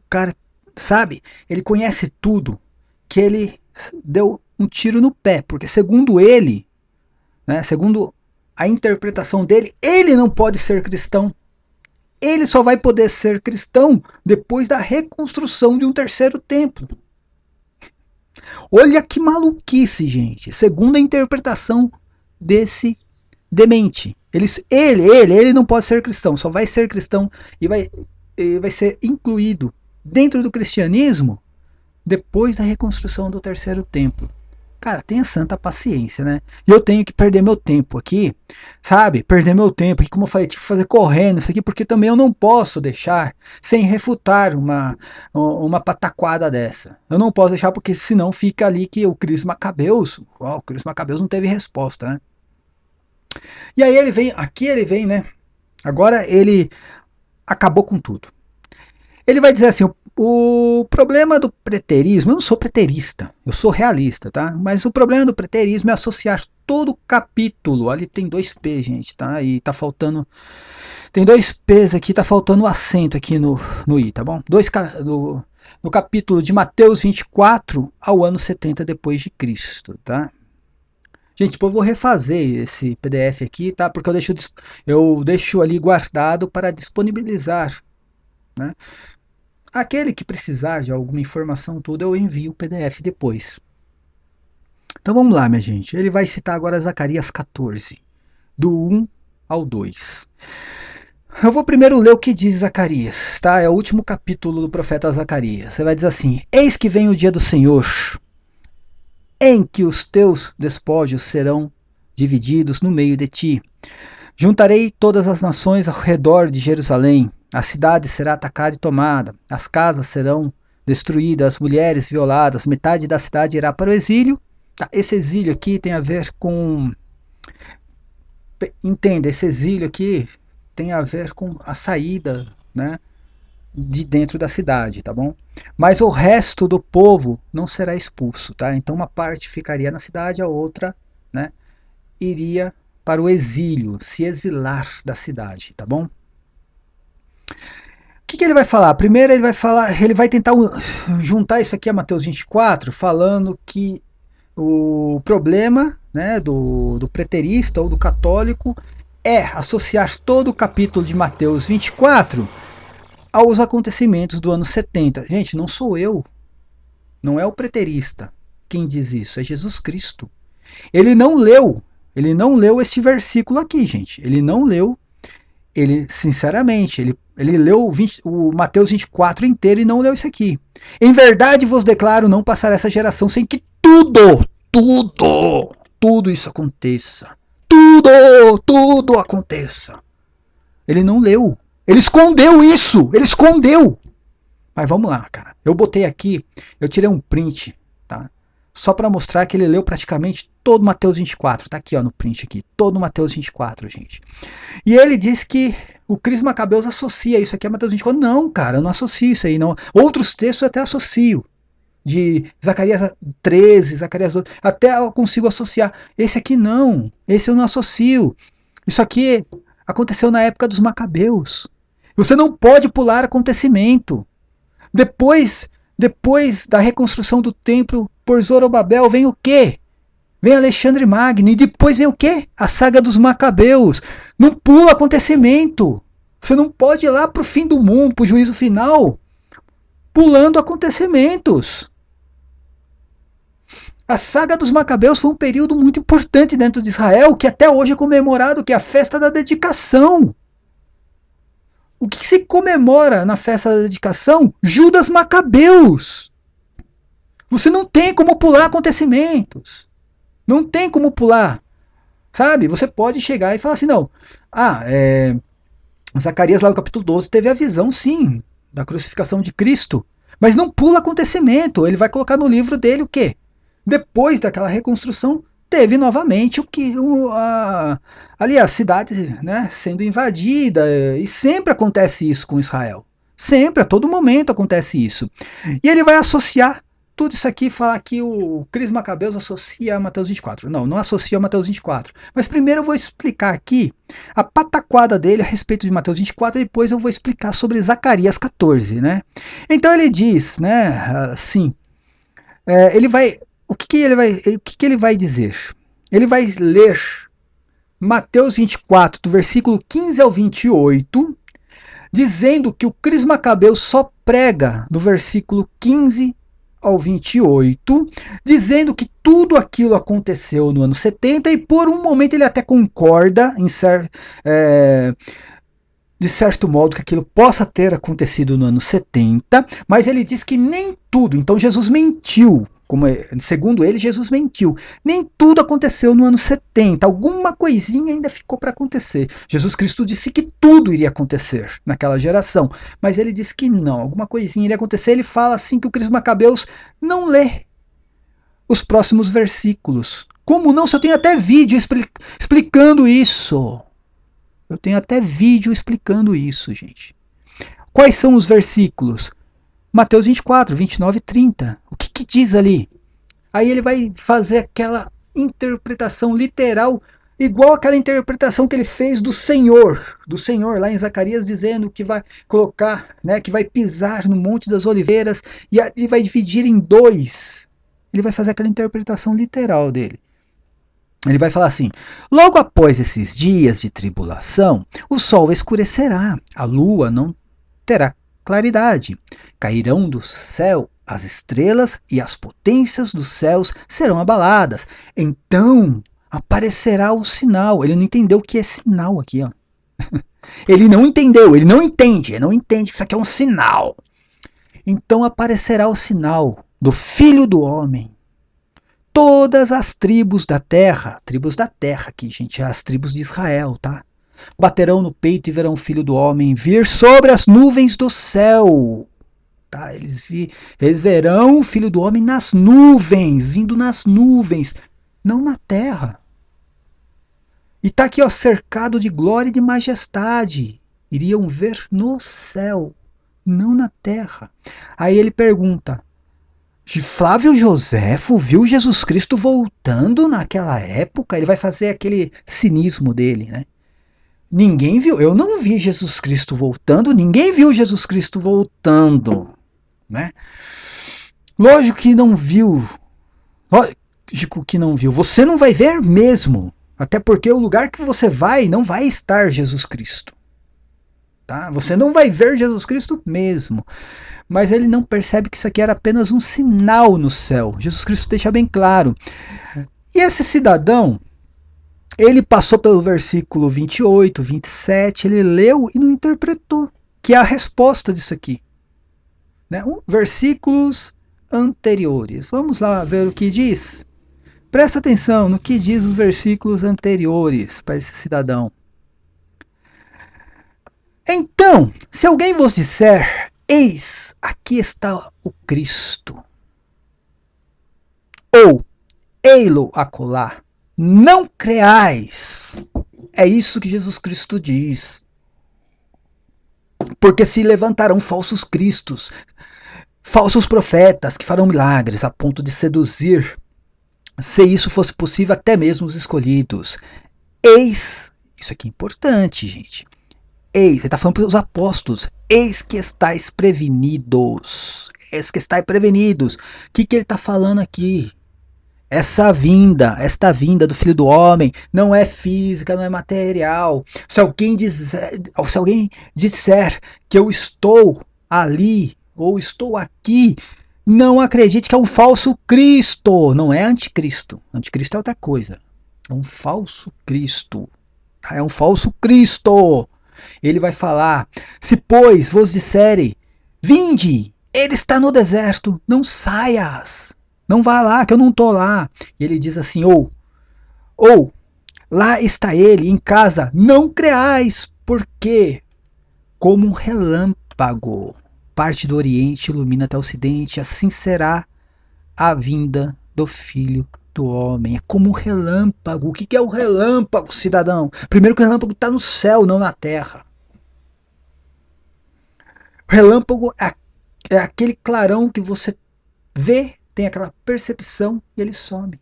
cara, sabe, ele conhece tudo, que ele deu um tiro no pé, porque segundo ele, segundo a interpretação dele, ele não pode ser cristão. ele só vai poder ser cristão depois da reconstrução de um terceiro templo. Olha que maluquice, gente. Segundo a interpretação desse demente. Ele não pode ser cristão, só vai ser cristão e vai ser incluído dentro do cristianismo depois da reconstrução do terceiro templo. Cara, tenha santa paciência, né? E eu tenho que perder meu tempo aqui, sabe? Perder meu tempo aqui, como eu falei, tive que fazer correndo isso aqui, porque também eu não posso deixar sem refutar uma pataquada dessa. Eu não posso deixar, porque senão fica ali que o Cris Macabeus, o Cris Macabeus não teve resposta, né? E aí ele vem, né? Agora ele acabou com tudo. Ele vai dizer assim, o problema do preterismo, eu não sou preterista, eu sou realista, tá? Mas o problema do preterismo é associar todo o capítulo, ali tem 2 P, gente, tá? E tá faltando, tem 2 P's aqui, tá faltando o acento aqui no I, tá bom? No capítulo de Mateus 24 ao ano 70 depois de Cristo, tá? Gente, depois eu vou refazer esse PDF aqui, tá? Porque eu deixo ali guardado para disponibilizar, né? Aquele que precisar de alguma informação toda, eu envio o PDF depois. Então vamos lá, minha gente. Ele vai citar agora Zacarias 14, do 1 ao 2. Eu vou primeiro ler o que diz Zacarias, tá? É o último capítulo do profeta Zacarias. Você vai dizer assim: Eis que vem o dia do Senhor, em que os teus despojos serão divididos no meio de ti. Juntarei todas as nações ao redor de Jerusalém. A cidade será atacada e tomada. As casas serão destruídas, as mulheres violadas. Metade da cidade irá para o exílio. Tá, esse exílio aqui tem a ver com... Entenda, esse exílio aqui tem a ver com a saída, né, de dentro da cidade, tá bom? Mas o resto do povo não será expulso, tá? Então uma parte ficaria na cidade, a outra, né, iria para o exílio, se exilar da cidade, tá bom? O que ele vai falar? Primeiro ele vai tentar juntar isso aqui a Mateus 24, falando que o problema, né, do preterista ou do católico é associar todo o capítulo de Mateus 24 aos acontecimentos do ano 70. Gente, não sou eu, não é o preterista quem diz isso, é Jesus Cristo. Ele não leu este versículo aqui, gente. Ele não leu, sinceramente, ele leu o Mateus 24 inteiro e não leu isso aqui. Em verdade vos declaro, não passará essa geração sem que tudo isso aconteça. Tudo aconteça. Ele não leu. Ele escondeu isso. Ele escondeu. Mas vamos lá, cara. Eu botei aqui, eu tirei um print, tá? Só para mostrar que ele leu praticamente todo Mateus 24. Tá aqui, ó, no print aqui. Todo Mateus 24, gente. E ele diz que o Cris Macabeus associa isso aqui a Mateus 24. Não, cara, eu não associo isso aí, não. Outros textos eu até associo. De Zacarias 13, Zacarias 12, até eu consigo associar. Esse aqui não. Esse eu não associo. Isso aqui aconteceu na época dos Macabeus. Você não pode pular acontecimento. Depois da reconstrução do templo por Zorobabel, vem o quê? Vem Alexandre Magno. E depois vem o quê? A saga dos Macabeus. Não pula acontecimento. Você não pode ir lá para o fim do mundo, para o juízo final, pulando acontecimentos. A saga dos Macabeus foi um período muito importante dentro de Israel, que até hoje é comemorado, que é a festa da dedicação. O que se comemora na festa da dedicação? Judas Macabeus. Você não tem como pular acontecimentos. Não tem como pular. Sabe? Você pode chegar e falar assim, não. Zacarias lá no capítulo 12 teve a visão, sim, da crucificação de Cristo. Mas não pula acontecimento. Ele vai colocar no livro dele o quê? Depois daquela reconstrução, teve novamente ali a cidade, né, sendo invadida, e sempre acontece isso com Israel. Sempre, a todo momento acontece isso. E ele vai associar tudo isso aqui, falar que o Cris Macabeus associa a Mateus 24. Não, não associa a Mateus 24. Mas primeiro eu vou explicar aqui a pataquada dele a respeito de Mateus 24, e depois eu vou explicar sobre Zacarias 14, né? Então ele diz, né, assim, o que ele vai dizer? Ele vai ler Mateus 24, do versículo 15 ao 28, dizendo que o Cris Macabeu só prega do versículo 15 ao 28, dizendo que tudo aquilo aconteceu no ano 70 e por um momento ele até concorda de certo modo que aquilo possa ter acontecido no ano 70, mas ele diz que nem tudo, então Jesus mentiu. Segundo ele, Jesus mentiu. Nem tudo aconteceu no ano 70. Alguma coisinha ainda ficou para acontecer. Jesus Cristo disse que tudo iria acontecer naquela geração. Mas ele disse que não. Alguma coisinha iria acontecer. Ele fala assim que o Cris Macabeus não lê os próximos versículos. Como não? Se eu tenho até vídeo explicando isso. Eu tenho até vídeo explicando isso, gente. Quais são os versículos? Mateus 24, 29 e 30. O que diz ali? Aí ele vai fazer aquela interpretação literal, igual aquela interpretação que ele fez do Senhor lá em Zacarias, dizendo que vai colocar, né, que vai pisar no Monte das Oliveiras e vai dividir em dois. Ele vai fazer aquela interpretação literal dele. Ele vai falar assim: logo após esses dias de tribulação, o sol escurecerá, a lua não terá claridade, cairão do céu as estrelas e as potências dos céus serão abaladas. Então aparecerá o sinal. Ele não entendeu o que é sinal aqui, ó. Ele não entendeu, ele não entende que isso aqui é um sinal. Então aparecerá o sinal do Filho do Homem. Todas as tribos da terra aqui, gente, as tribos de Israel, tá? Baterão no peito e verão o Filho do Homem vir sobre as nuvens do céu. Tá? Eles verão o Filho do Homem nas nuvens, vindo nas nuvens, não na terra. E tá aqui, ó, cercado de glória e de majestade. Iriam ver no céu, não na terra. Aí ele pergunta: Flávio Joséfo viu Jesus Cristo voltando naquela época? Ele vai fazer aquele cinismo dele, né? Ninguém viu, eu não vi Jesus Cristo voltando, ninguém viu Jesus Cristo voltando, né? Lógico que não viu, você não vai ver mesmo, até porque o lugar que você vai não vai estar Jesus Cristo, tá? Você não vai ver Jesus Cristo mesmo, mas ele não percebe que isso aqui era apenas um sinal no céu. Jesus Cristo deixa bem claro. E esse cidadão, ele passou pelo versículo 28, 27, ele leu e não interpretou, que é a resposta disso aqui. Né? Versículos anteriores. Vamos lá ver o que diz. Presta atenção no que diz os versículos anteriores para esse cidadão. Então, se alguém vos disser: eis, aqui está o Cristo, ou ei-lo acolá, não creais. É isso que Jesus Cristo diz. Porque se levantarão falsos cristos, falsos profetas que farão milagres a ponto de seduzir, se isso fosse possível, até mesmo os escolhidos. Eis, isso aqui é importante, gente. Eis, ele está falando para os apóstolos: eis que estáis prevenidos. Eis que estáis prevenidos. O que ele está falando aqui? Esta vinda do Filho do Homem não é física, não é material. Se alguém disser que eu estou ali ou estou aqui, não acredite que é um falso Cristo. Não é anticristo. Anticristo é outra coisa. É um falso Cristo. É um falso Cristo. Ele vai falar: se pois vos disserem: vinde, ele está no deserto, não saias. Não vá lá, que eu não estou lá. E ele diz assim: ou lá está ele em casa, não creais, porque como um relâmpago parte do Oriente ilumina até o Ocidente, assim será a vinda do Filho do Homem. É como um relâmpago. O que é o relâmpago, cidadão? Primeiro que o relâmpago está no céu, não na terra. O relâmpago é aquele clarão que você vê, tem aquela percepção e ele some.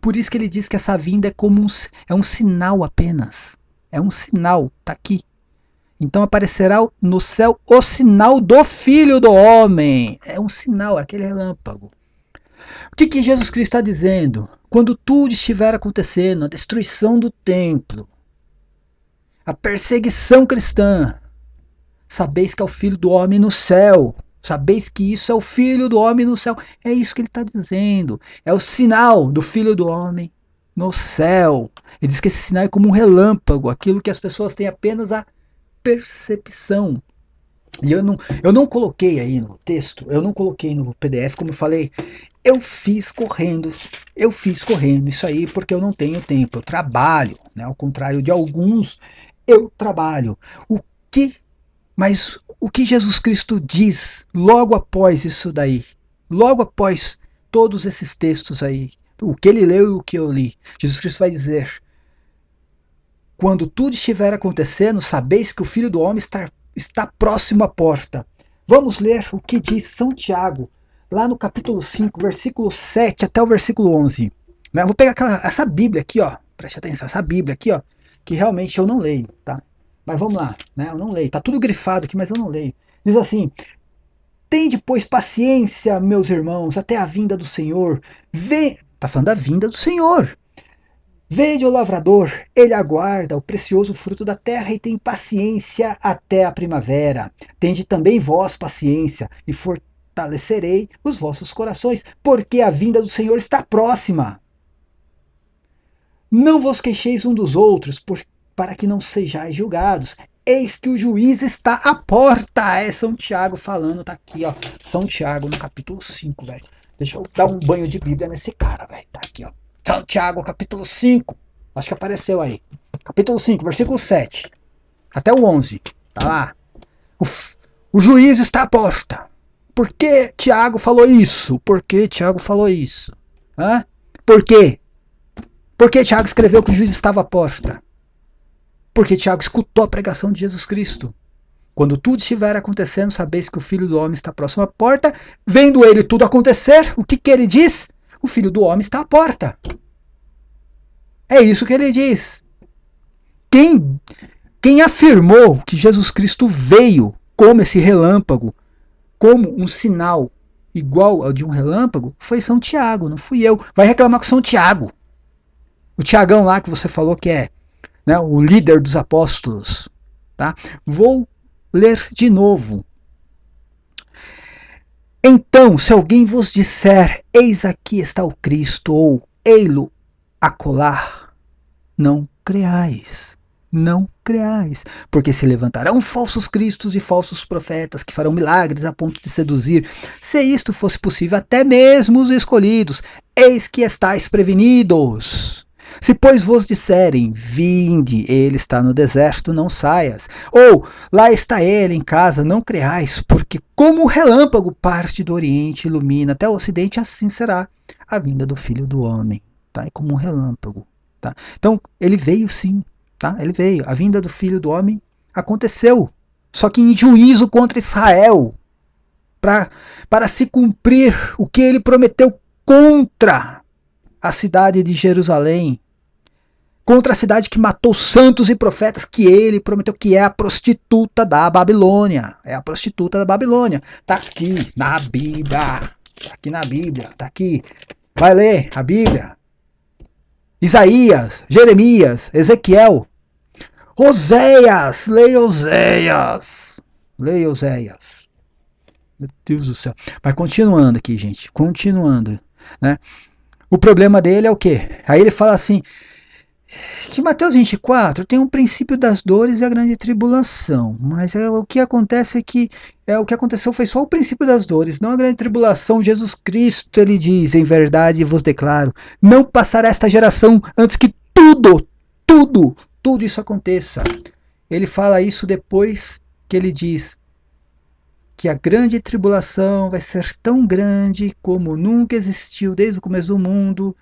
Por isso que ele diz que essa vinda é como um sinal apenas. É um sinal, está aqui. Então aparecerá no céu o sinal do Filho do Homem. É um sinal, é aquele relâmpago. O que Jesus Cristo está dizendo? Quando tudo estiver acontecendo, a destruição do templo, a perseguição cristã, sabeis que é o Filho do Homem no céu. Sabeis que isso é o Filho do Homem no céu. É isso que ele está dizendo. É o sinal do Filho do Homem no céu. Ele diz que esse sinal é como um relâmpago, aquilo que as pessoas têm apenas a percepção. E eu não coloquei aí no texto, eu não coloquei no PDF, como eu falei, eu fiz correndo isso aí porque eu não tenho tempo, eu trabalho, né? Ao contrário de alguns, eu trabalho. Mas o que Jesus Cristo diz logo após isso daí? Logo após todos esses textos aí, o que ele leu e o que eu li, Jesus Cristo vai dizer: quando tudo estiver acontecendo, sabeis que o Filho do Homem está próximo à porta. Vamos ler o que diz São Tiago, lá no capítulo 5, versículo 7 até o versículo 11. Eu vou pegar essa Bíblia aqui, ó, preste atenção, essa Bíblia aqui, ó, que realmente eu não leio, tá? Mas vamos lá, né? Eu não leio, tá tudo grifado aqui, mas eu não leio. Diz assim: tende, pois, paciência, meus irmãos, até a vinda do Senhor. Tá falando da vinda do Senhor. Vede o lavrador, ele aguarda o precioso fruto da terra e tem paciência até a primavera. Tende também vós paciência, e fortalecerei os vossos corações, porque a vinda do Senhor está próxima. Não vos queixeis um dos outros, para que não sejais julgados. Eis que o juiz está à porta. É São Tiago falando, tá aqui, ó. São Tiago no capítulo 5, velho. Deixa eu dar um banho de Bíblia nesse cara, velho. Tá aqui, ó. São Tiago, capítulo 5. Acho que apareceu aí. Capítulo 5, versículo 7. Até o 11. Tá lá. O juiz está à porta. Por que Tiago falou isso? Por que Tiago falou isso? Hã? Por quê? Por que Tiago escreveu que o juiz estava à porta? Porque Tiago escutou a pregação de Jesus Cristo. Quando tudo estiver acontecendo, sabeis que o Filho do Homem está próximo à porta. Vendo ele tudo acontecer, o que ele diz? O Filho do Homem está à porta. É isso que ele diz. Quem afirmou que Jesus Cristo veio como esse relâmpago, como um sinal igual ao de um relâmpago, foi São Tiago, não fui eu. Vai reclamar com São Tiago. O Tiagão lá que você falou que é, né, o líder dos apóstolos. Tá? Vou ler de novo. Então, se alguém vos disser, eis aqui está o Cristo, ou ei-lo acolá, não creais. Não creais, porque se levantarão falsos cristos e falsos profetas que farão milagres a ponto de seduzir, se isto fosse possível, até mesmo os escolhidos. Eis que estáis prevenidos. Se, pois, vos disserem, vinde, ele está no deserto, não saias. Ou, lá está ele em casa, não creais, porque como o relâmpago parte do oriente e ilumina até o ocidente, assim será a vinda do Filho do Homem. Tá? É como um relâmpago. Tá? Então, ele veio sim. Tá? Ele veio. A vinda do Filho do Homem aconteceu. Só que em juízo contra Israel. Para se cumprir o que ele prometeu contra a cidade de Jerusalém, contra a cidade que matou santos e profetas, que ele prometeu, que é a prostituta da Babilônia. É a prostituta da Babilônia. Tá aqui na Bíblia. Tá aqui na Bíblia. Tá aqui. Vai ler a Bíblia. Isaías, Jeremias, Ezequiel, Oséias. Leia Oséias. Leia Oséias. Meu Deus do céu. Mas continuando aqui, gente. Continuando. Né? O problema dele é o quê? Aí ele fala assim, que Mateus 24 tem um princípio das dores e a grande tribulação, mas o que acontece é que o que aconteceu foi só o princípio das dores, não a grande tribulação. Jesus Cristo, ele diz, em verdade vos declaro, não passará esta geração antes que tudo isso aconteça. Ele fala isso depois que ele diz que a grande tribulação vai ser tão grande como nunca existiu desde o começo do mundo,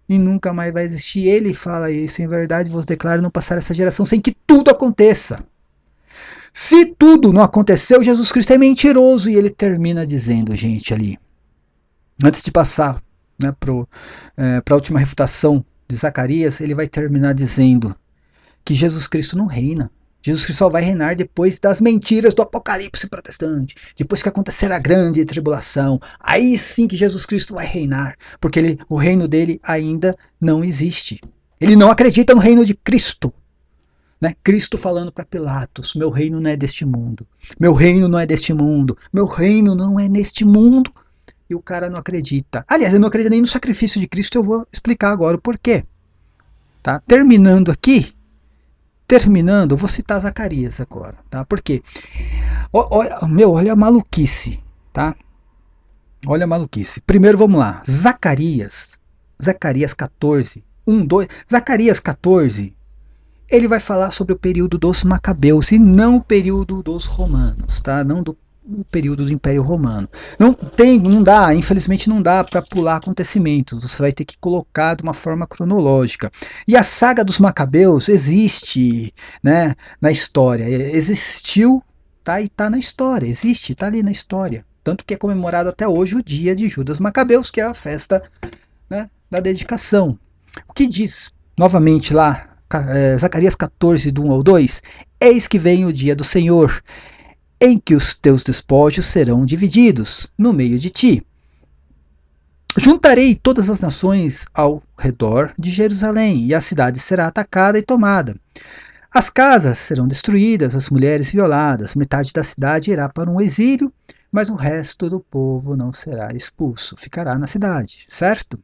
e nunca mais vai existir. Ele fala isso, em verdade vos declaro, não passar essa geração sem que tudo aconteça. Se tudo não aconteceu, Jesus Cristo é mentiroso. E ele termina dizendo, gente, ali, antes de passar, né, para a última refutação de Zacarias, ele vai terminar dizendo que Jesus Cristo não reina. Jesus Cristo só vai reinar depois das mentiras do Apocalipse protestante, depois que acontecer a grande tribulação. Aí sim que Jesus Cristo vai reinar, porque o reino dele ainda não existe. Ele não acredita no reino de Cristo. Né? Cristo falando para Pilatos: meu reino não é deste mundo, meu reino não é deste mundo, meu reino não é neste mundo. E o cara não acredita. Aliás, ele não acredita nem no sacrifício de Cristo. Eu vou explicar agora o porquê. Tá? Terminando aqui, eu vou citar Zacarias agora. Tá? Por quê? Olha a maluquice. Tá? Olha a maluquice. Primeiro vamos lá. Zacarias 14, 1, 2. Zacarias 14, ele vai falar sobre o período dos Macabeus e não o período dos romanos, tá? Não do período do Império Romano. Não dá, infelizmente não dá para pular acontecimentos. Você vai ter que colocar de uma forma cronológica. E a saga dos Macabeus existe, né, na história. Existiu, tá? E está na história. Existe, está ali na história. Tanto que é comemorado até hoje o dia de Judas Macabeus, que é a festa, né, da dedicação. O que diz novamente lá, Zacarias 14, do 1 ao 2, eis que vem o dia do Senhor, em que os teus despojos serão divididos no meio de ti. Juntarei todas as nações ao redor de Jerusalém, e a cidade será atacada e tomada. As casas serão destruídas, as mulheres violadas, metade da cidade irá para um exílio, mas o resto do povo não será expulso, ficará na cidade, certo? O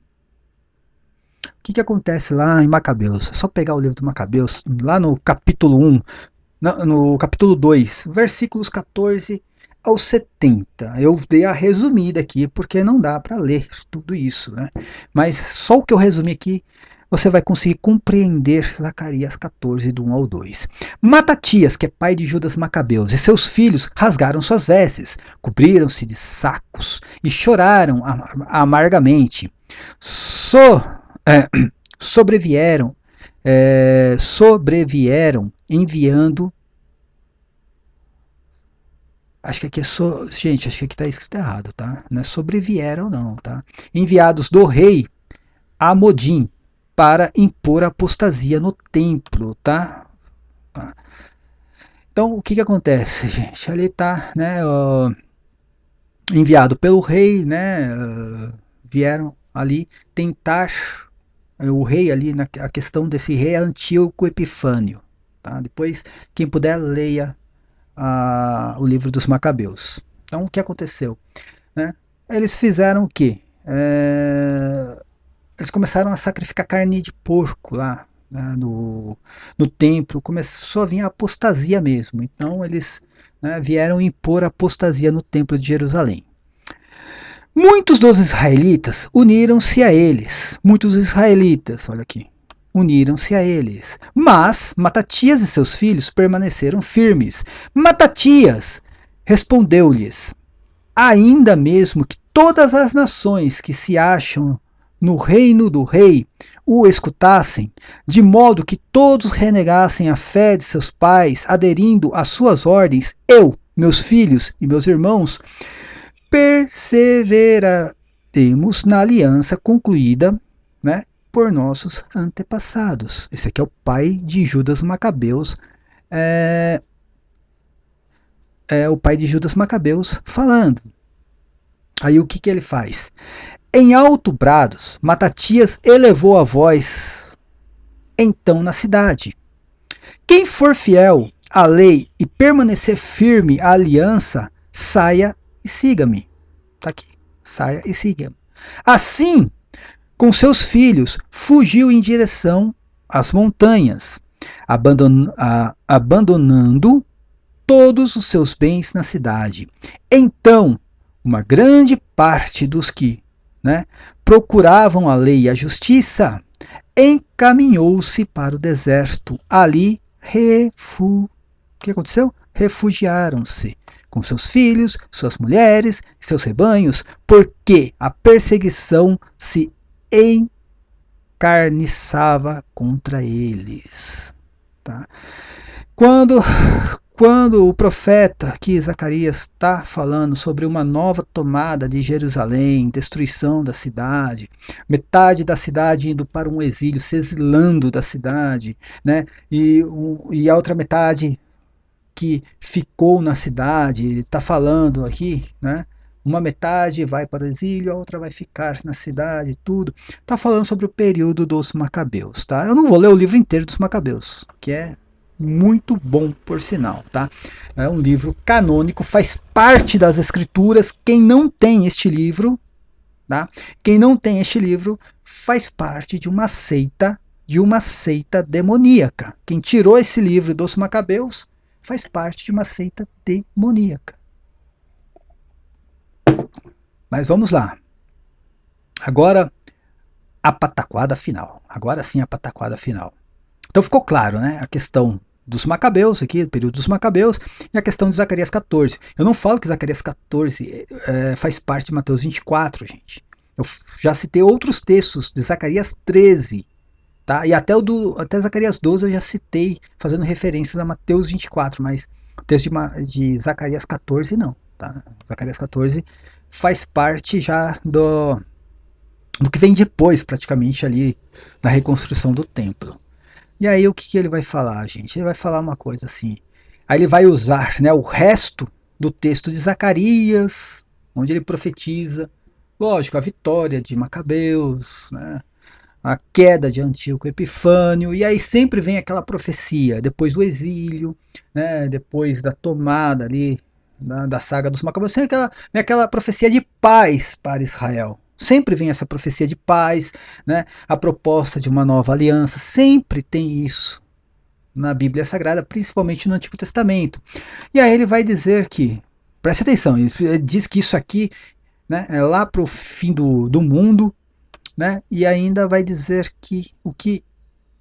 que acontece lá em Macabeus? É só pegar o livro do Macabeus, lá no capítulo 1, no capítulo 2, versículos 14 ao 70. Eu dei a resumida aqui, porque não dá para ler tudo isso, né? Mas só o que eu resumi aqui, você vai conseguir compreender Zacarias 14, do 1 ao 2. Matatias, que é pai de Judas Macabeus, e seus filhos rasgaram suas vestes, cobriram-se de sacos e choraram amargamente. Sobrevieram enviando. Acho que aqui gente, acho que aqui está escrito errado, tá? Não é sobrevieram, não, tá? Enviados do rei a Modim para impor apostasia no templo, tá? Então, o que acontece, gente? Ali tá, né? Enviado pelo rei, né? Vieram ali tentar o rei ali, a questão desse rei é Antíoco Epifânio. Tá? Depois, quem puder, leia o livro dos Macabeus. Então, o que aconteceu? Né? Eles fizeram o quê? Eles começaram a sacrificar carne de porco lá, né, no templo. Começou a vir a apostasia mesmo. Então, eles, né, vieram impor apostasia no templo de Jerusalém. Muitos dos israelitas uniram-se a eles. Muitos israelitas, olha aqui, uniram-se a eles. Mas Matatias e seus filhos permaneceram firmes. Matatias respondeu-lhes: ainda mesmo que todas as nações que se acham no reino do rei o escutassem, de modo que todos renegassem a fé de seus pais, aderindo às suas ordens, eu, meus filhos e meus irmãos, perseveraremos na aliança concluída, né, por nossos antepassados. Esse aqui é o pai de Judas Macabeus, o pai de Judas Macabeus falando. Aí o que ele faz? Em alto brados, Matatias elevou a voz então na cidade: quem for fiel à lei e permanecer firme à aliança, saia e siga-me. Tá aqui. Saia e siga-me. Assim, com seus filhos, fugiu em direção às montanhas, abandonando todos os seus bens na cidade. Então, uma grande parte dos que, né, procuravam a lei e a justiça encaminhou-se para o deserto. Ali, o que aconteceu? Refugiaram-se com seus filhos, suas mulheres, seus rebanhos, porque a perseguição se encarniçava contra eles. Tá? Quando o profeta aqui, Zacarias, está falando sobre uma nova tomada de Jerusalém, destruição da cidade, metade da cidade indo para um exílio, se exilando da cidade, né? E a outra metade que ficou na cidade, está falando aqui, né? Uma metade vai para o exílio, a outra vai ficar na cidade, tudo. Está falando sobre o período dos Macabeus, tá? Eu não vou ler o livro inteiro dos Macabeus, que é muito bom, por sinal, tá? É um livro canônico, faz parte das escrituras. Quem não tem este livro, tá? Quem não tem este livro faz parte de uma seita demoníaca. Quem tirou esse livro dos Macabeus faz parte de uma seita demoníaca. Mas vamos lá. Agora a pataquada final. Agora sim a pataquada final. Então ficou claro, né? A questão dos Macabeus aqui, do período dos Macabeus, e a questão de Zacarias 14. Eu não falo que Zacarias 14 faz parte de Mateus 24, gente. Eu já citei outros textos de Zacarias 13, tá? E até Zacarias 12 eu já citei, fazendo referências a Mateus 24, mas o texto de Zacarias 14 não, tá? Zacarias 14 faz parte já do que vem depois, praticamente, ali, da reconstrução do templo. E aí o que ele vai falar, gente? Ele vai falar uma coisa assim. Aí ele vai usar, né, o resto do texto de Zacarias, onde ele profetiza, lógico, a vitória de Macabeus, né, a queda de Antíoco Epifânio, e aí sempre vem aquela profecia, depois do exílio, né, depois da tomada ali, da saga dos Macabeus, vem aquela profecia de paz para Israel. Sempre vem essa profecia de paz, né, a proposta de uma nova aliança, sempre tem isso na Bíblia Sagrada, principalmente no Antigo Testamento. E aí ele vai dizer que, preste atenção, ele diz que isso aqui, né, é lá para o fim do mundo, né, e ainda vai dizer que o que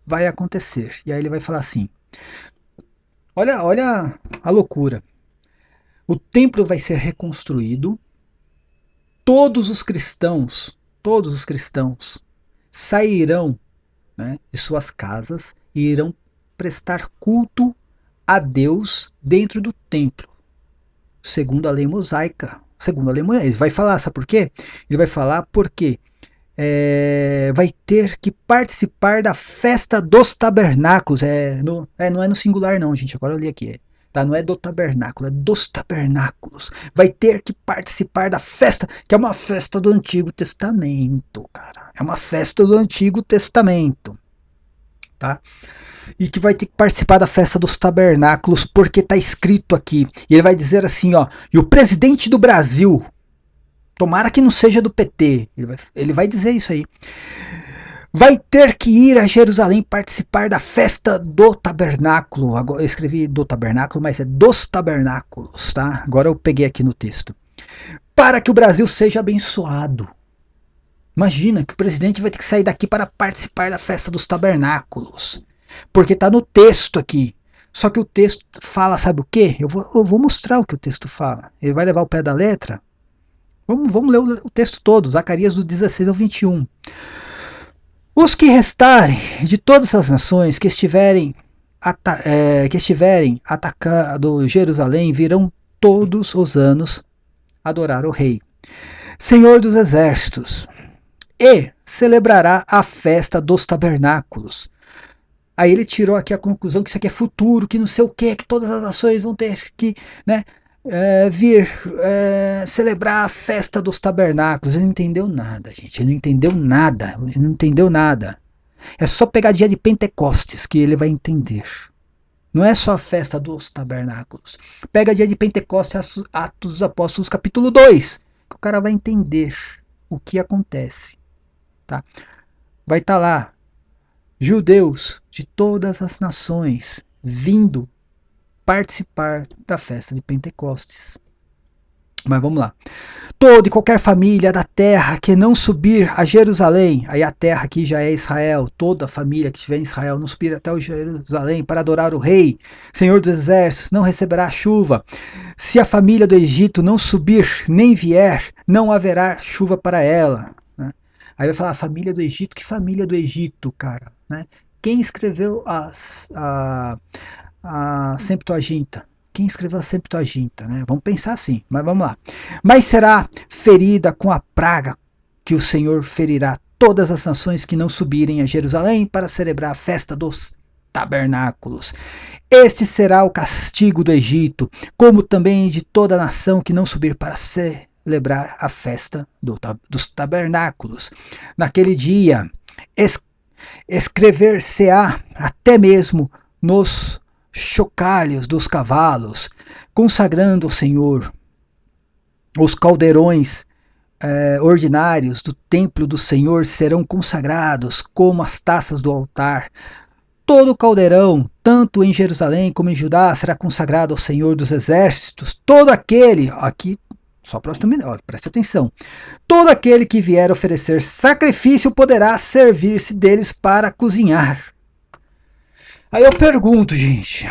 vai acontecer. E aí ele vai falar assim, olha a loucura. O templo vai ser reconstruído, todos os cristãos sairão, né, de suas casas e irão prestar culto a Deus dentro do templo, segundo a lei mosaica. Ele vai falar, sabe por quê? Ele vai falar porque vai ter que participar da festa dos tabernáculos. Não é no singular não, gente, agora eu li aqui. Tá? Não é do tabernáculo, é dos tabernáculos. Vai ter que participar da festa, que é uma festa do Antigo Testamento, cara. É uma festa do Antigo Testamento. Tá? E que vai ter que participar da festa dos tabernáculos, porque está escrito aqui. E ele vai dizer assim, ó, e o presidente do Brasil, tomara que não seja do PT, ele vai dizer isso aí, vai ter que ir a Jerusalém participar da festa do tabernáculo. Agora, eu escrevi do tabernáculo, mas é dos tabernáculos, tá? Agora eu peguei aqui no texto. Para que o Brasil seja abençoado. Imagina que o presidente vai ter que sair daqui para participar da festa dos tabernáculos. Porque está no texto aqui. Só que o texto fala, sabe o quê? Eu vou mostrar o que o texto fala. Ele vai levar o pé da letra? Vamos ler o texto todo, Zacarias do 16 ao 21. Os que restarem de todas as nações que estiverem atacando Jerusalém virão todos os anos adorar o rei, Senhor dos exércitos, e celebrará a festa dos tabernáculos. Aí ele tirou aqui a conclusão que isso aqui é futuro, que não sei o que todas as nações vão ter que, né, vir celebrar a festa dos tabernáculos. Ele não entendeu nada, gente. Ele não entendeu nada. É só pegar dia de Pentecostes que ele vai entender. Não é só a festa dos tabernáculos. Pega dia de Pentecostes, Atos dos Apóstolos, capítulo 2, que o cara vai entender o que acontece. Tá? Vai estar lá judeus de todas as nações vindo participar da festa de Pentecostes. Mas vamos lá. Toda e qualquer família da terra que não subir a Jerusalém, aí a terra aqui já é Israel, toda família que estiver em Israel não subir até o Jerusalém para adorar o rei, Senhor dos exércitos, não receberá chuva. Se a família do Egito não subir nem vier, não haverá chuva para ela. Né? Aí vai falar, a família do Egito, que família do Egito, cara? Né? Quem escreveu a Septuaginta? Quem escreveu a Septuaginta, né? Vamos pensar assim, mas vamos lá. Mas será ferida com a praga que o Senhor ferirá todas as nações que não subirem a Jerusalém para celebrar a festa dos tabernáculos. Este será o castigo do Egito, como também de toda nação que não subir para celebrar a festa dos tabernáculos. Naquele dia, escrever-se-á até mesmo nos chocalhos dos cavalos, consagrando ao Senhor. Os caldeirões ordinários do templo do Senhor serão consagrados como as taças do altar. Todo o caldeirão, tanto em Jerusalém como em Judá, será consagrado ao Senhor dos exércitos. Todo aquele, aqui, só presta atenção, todo aquele que vier oferecer sacrifício poderá servir-se deles para cozinhar. Aí eu pergunto, gente,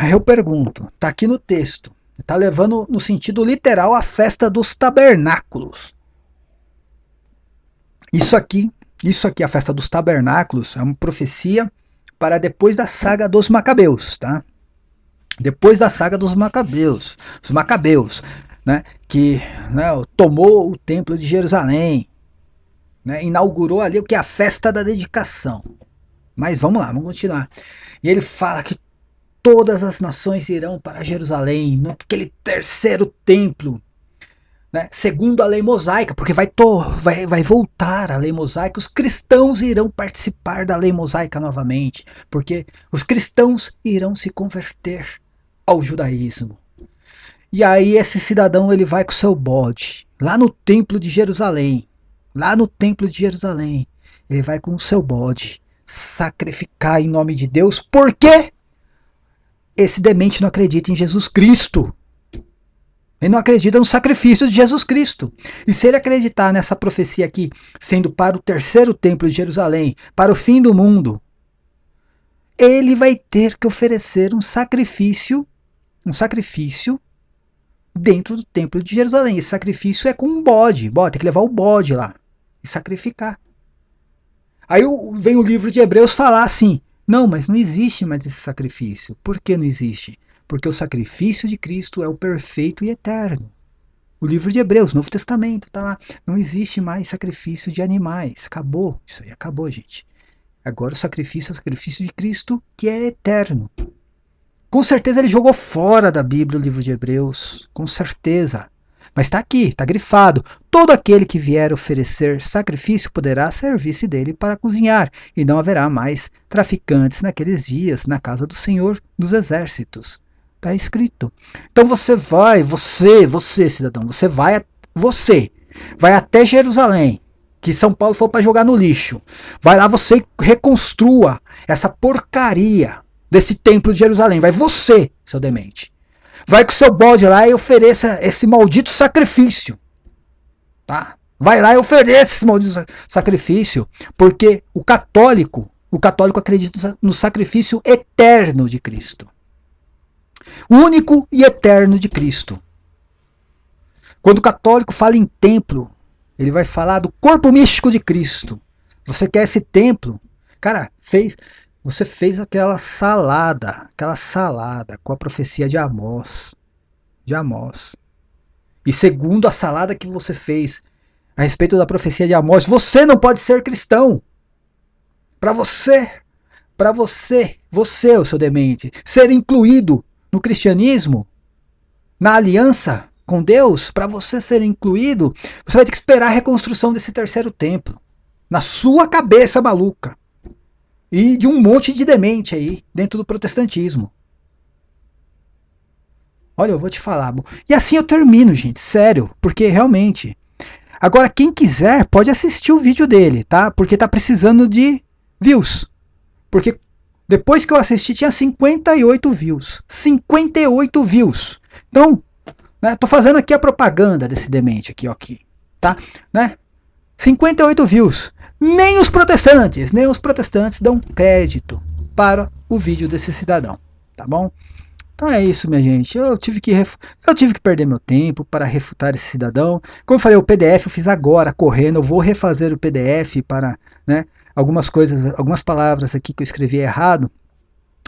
tá aqui no texto, tá levando no sentido literal a festa dos tabernáculos. Isso aqui, a festa dos tabernáculos, é uma profecia para depois da saga dos Macabeus, tá? Depois da saga dos Macabeus, os Macabeus, né, que, né, tomou o templo de Jerusalém, né, inaugurou ali o que é a festa da dedicação. Mas vamos lá, vamos continuar. E ele fala que todas as nações irão para Jerusalém, naquele terceiro templo, né, segundo a lei mosaica, porque vai voltar a lei mosaica, os cristãos irão participar da lei mosaica novamente, porque os cristãos irão se converter ao judaísmo. E aí esse cidadão ele vai com seu bode, lá no templo de Jerusalém, ele vai com o seu bode, sacrificar em nome de Deus, porque esse demente não acredita em Jesus Cristo. Ele não acredita no sacrifício de Jesus Cristo. E se ele acreditar nessa profecia aqui, sendo para o terceiro templo de Jerusalém, para o fim do mundo, ele vai ter que oferecer um sacrifício dentro do templo de Jerusalém. Esse sacrifício é com um bode. Tem que levar o bode lá e sacrificar. Aí vem o livro de Hebreus falar assim, não, mas não existe mais esse sacrifício. Por que não existe? Porque o sacrifício de Cristo é o perfeito e eterno. O livro de Hebreus, Novo Testamento, tá lá. Não existe mais sacrifício de animais. Acabou. Isso aí acabou, gente. Agora o sacrifício é o sacrifício de Cristo, que é eterno. Com certeza ele jogou fora da Bíblia o livro de Hebreus. Com certeza. Mas está aqui, está grifado. Todo aquele que vier oferecer sacrifício poderá servir-se dele para cozinhar. E não haverá mais traficantes naqueles dias na casa do Senhor dos Exércitos. Está escrito. Então você cidadão, você vai até Jerusalém, que São Paulo foi para jogar no lixo. Vai lá, você reconstrua essa porcaria desse templo de Jerusalém. Vai você, seu demente. Vai com seu bode lá e ofereça esse maldito sacrifício. Tá? Vai lá e ofereça esse maldito sacrifício, porque o católico acredita no sacrifício eterno de Cristo. Único e eterno de Cristo. Quando o católico fala em templo, ele vai falar do corpo místico de Cristo. Você quer esse templo? Cara, você fez aquela salada com a profecia de Amós. E segundo a salada que você fez a respeito da profecia de Amós, você não pode ser cristão. Para você, o seu demente, ser incluído no cristianismo, na aliança com Deus, para você ser incluído, você vai ter que esperar a reconstrução desse terceiro templo. Na sua cabeça maluca. E de um monte de demente aí, dentro do protestantismo. Olha, eu vou te falar. E assim eu termino, gente, sério, porque realmente. Agora, quem quiser pode assistir o vídeo dele, tá? Porque tá precisando de views. Porque depois que eu assisti tinha 58 views. 58 views. Então, né, tô fazendo aqui a propaganda desse demente aqui, tá? Né? 58 views. Nem os protestantes dão crédito para o vídeo desse cidadão, tá bom? Então é isso, minha gente. Eu tive que perder meu tempo para refutar esse cidadão. Como eu falei, o PDF eu fiz agora, correndo. Eu vou refazer o PDF para, né, algumas palavras aqui que eu escrevi errado.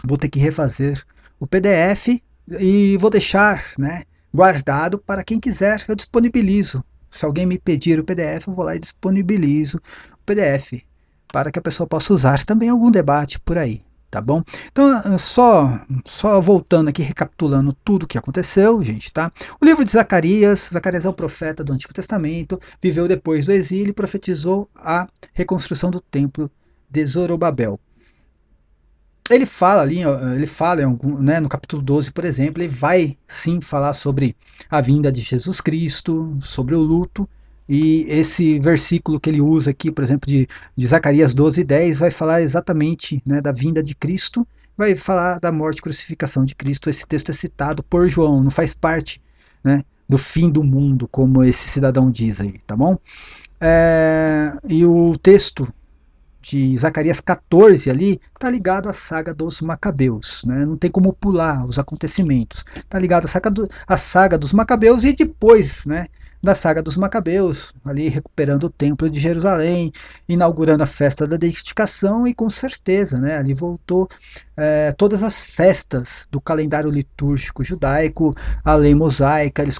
Vou ter que refazer o PDF e vou deixar, né, guardado para quem quiser. Eu disponibilizo. Se alguém me pedir o PDF, eu vou lá e disponibilizo o PDF para que a pessoa possa usar também em algum debate por aí. Tá bom? Então, só voltando aqui, recapitulando tudo o que aconteceu, gente, tá? O livro de Zacarias é o profeta do Antigo Testamento, viveu depois do exílio e profetizou a reconstrução do templo de Zorobabel. Ele fala ali, ele fala em algum, né, no capítulo 12, por exemplo, ele vai sim falar sobre a vinda de Jesus Cristo, sobre o luto, e esse versículo que ele usa aqui, por exemplo, de Zacarias 12:10, vai falar exatamente, né, da vinda de Cristo, vai falar da morte e crucificação de Cristo. Esse texto é citado por João, não faz parte, né, do fim do mundo, como esse cidadão diz aí, tá bom? E o texto de Zacarias 14 ali está ligado à saga dos Macabeus, né? Não tem como pular os acontecimentos. Está ligado à saga dos Macabeus e depois, né, da saga dos Macabeus, ali recuperando o templo de Jerusalém, inaugurando a festa da dedicação e com certeza, né, ali voltou todas as festas do calendário litúrgico judaico, a lei mosaica, eles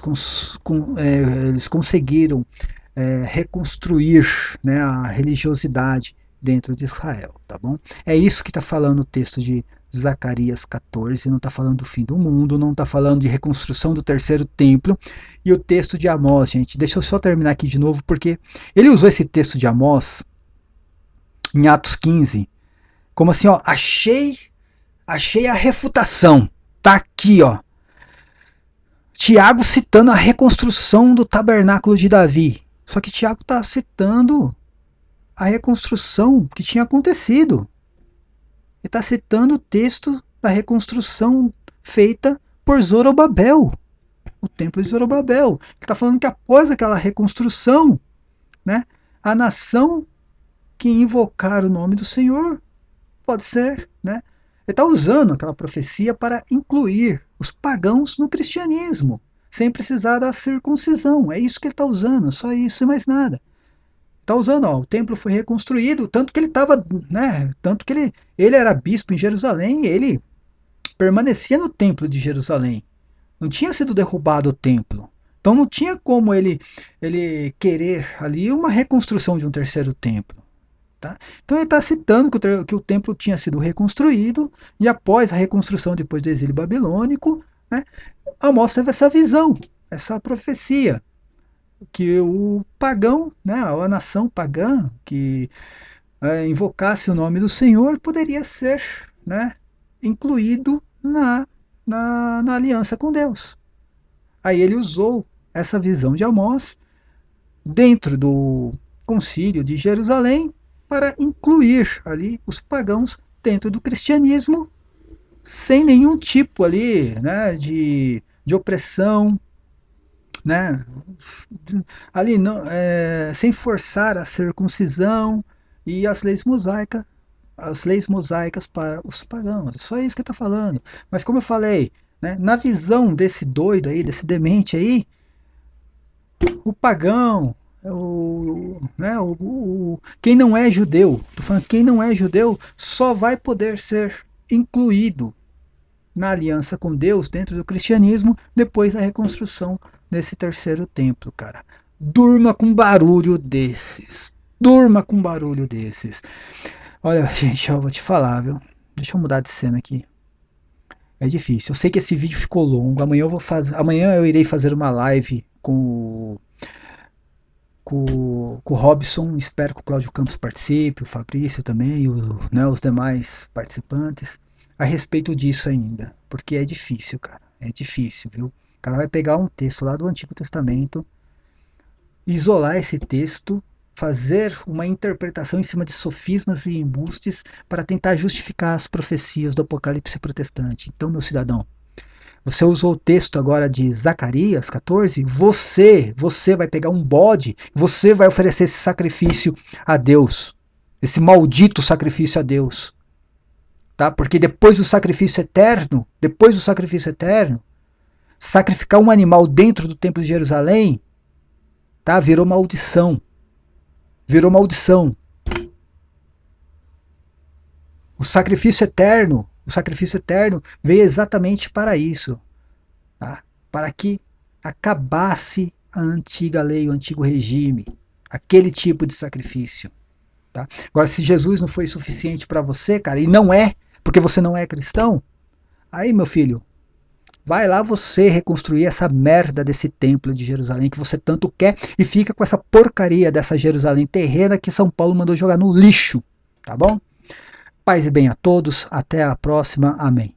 conseguiram reconstruir, né, a religiosidade dentro de Israel, tá bom? É isso que está falando o texto de Zacarias 14, não está falando do fim do mundo, não está falando de reconstrução do terceiro templo. E o texto de Amós, gente, deixa eu só terminar aqui de novo, porque ele usou esse texto de Amós em Atos 15, como assim, ó, achei a refutação, tá aqui, ó. Tiago citando a reconstrução do tabernáculo de Davi. Só que Tiago está citando a reconstrução que tinha acontecido. Ele está citando o texto da reconstrução feita por Zorobabel, o templo de Zorobabel. Ele está falando que após aquela reconstrução, né, a nação que invocar o nome do Senhor pode ser, né? Ele está usando aquela profecia para incluir os pagãos no cristianismo, sem precisar da circuncisão. É isso que ele está usando, só isso e mais nada. Está usando, ó, o templo foi reconstruído, tanto que ele estava, né, tanto que ele era bispo em Jerusalém, ele permanecia no templo de Jerusalém. Não tinha sido derrubado o templo. Então não tinha como ele querer ali uma reconstrução de um terceiro templo. Tá? Então ele está citando que o templo tinha sido reconstruído e após a reconstrução, depois do exílio babilônico, né, Amós teve essa visão, essa profecia, que o pagão, né, a nação pagã que invocasse o nome do Senhor poderia ser, né, incluído na aliança com Deus. Aí ele usou essa visão de Amós dentro do concílio de Jerusalém para incluir ali os pagãos dentro do cristianismo sem nenhum tipo ali, né, de opressão, né, ali não, sem forçar a circuncisão e as leis mosaicas para os pagãos. É só isso que está falando. Mas como eu falei, né, na visão desse doido aí, desse demente aí, o pagão, né, quem não é judeu, tô falando, quem não é judeu só vai poder ser incluído na aliança com Deus dentro do cristianismo depois da reconstrução desse terceiro templo, cara. Durma com barulho desses. Durma com barulho desses. Olha, gente, eu vou te falar, viu? Deixa eu mudar de cena aqui. É difícil. Eu sei que esse vídeo ficou longo. Amanhã eu irei fazer uma live com o Robson. Espero que o Cláudio Campos participe, o Fabrício também, né, os demais participantes, a respeito disso ainda. Porque é difícil, cara. É difícil, viu? O cara vai pegar um texto lá do Antigo Testamento, isolar esse texto, fazer uma interpretação em cima de sofismas e embustes para tentar justificar as profecias do Apocalipse protestante. Então, meu cidadão, você usou o texto agora de Zacarias 14, você vai pegar um bode, você vai oferecer esse sacrifício a Deus, esse maldito sacrifício a Deus, tá? Porque depois do sacrifício eterno, sacrificar um animal dentro do templo de Jerusalém, tá? Virou maldição. Virou maldição. O sacrifício eterno veio exatamente para isso, tá? Para que acabasse a antiga lei, o antigo regime, aquele tipo de sacrifício, tá? Agora, se Jesus não foi suficiente para você, cara, e não é, porque você não é cristão, aí, meu filho, vai lá você reconstruir essa merda desse templo de Jerusalém que você tanto quer e fica com essa porcaria dessa Jerusalém terrena que São Paulo mandou jogar no lixo, tá bom? Paz e bem a todos, até a próxima, amém.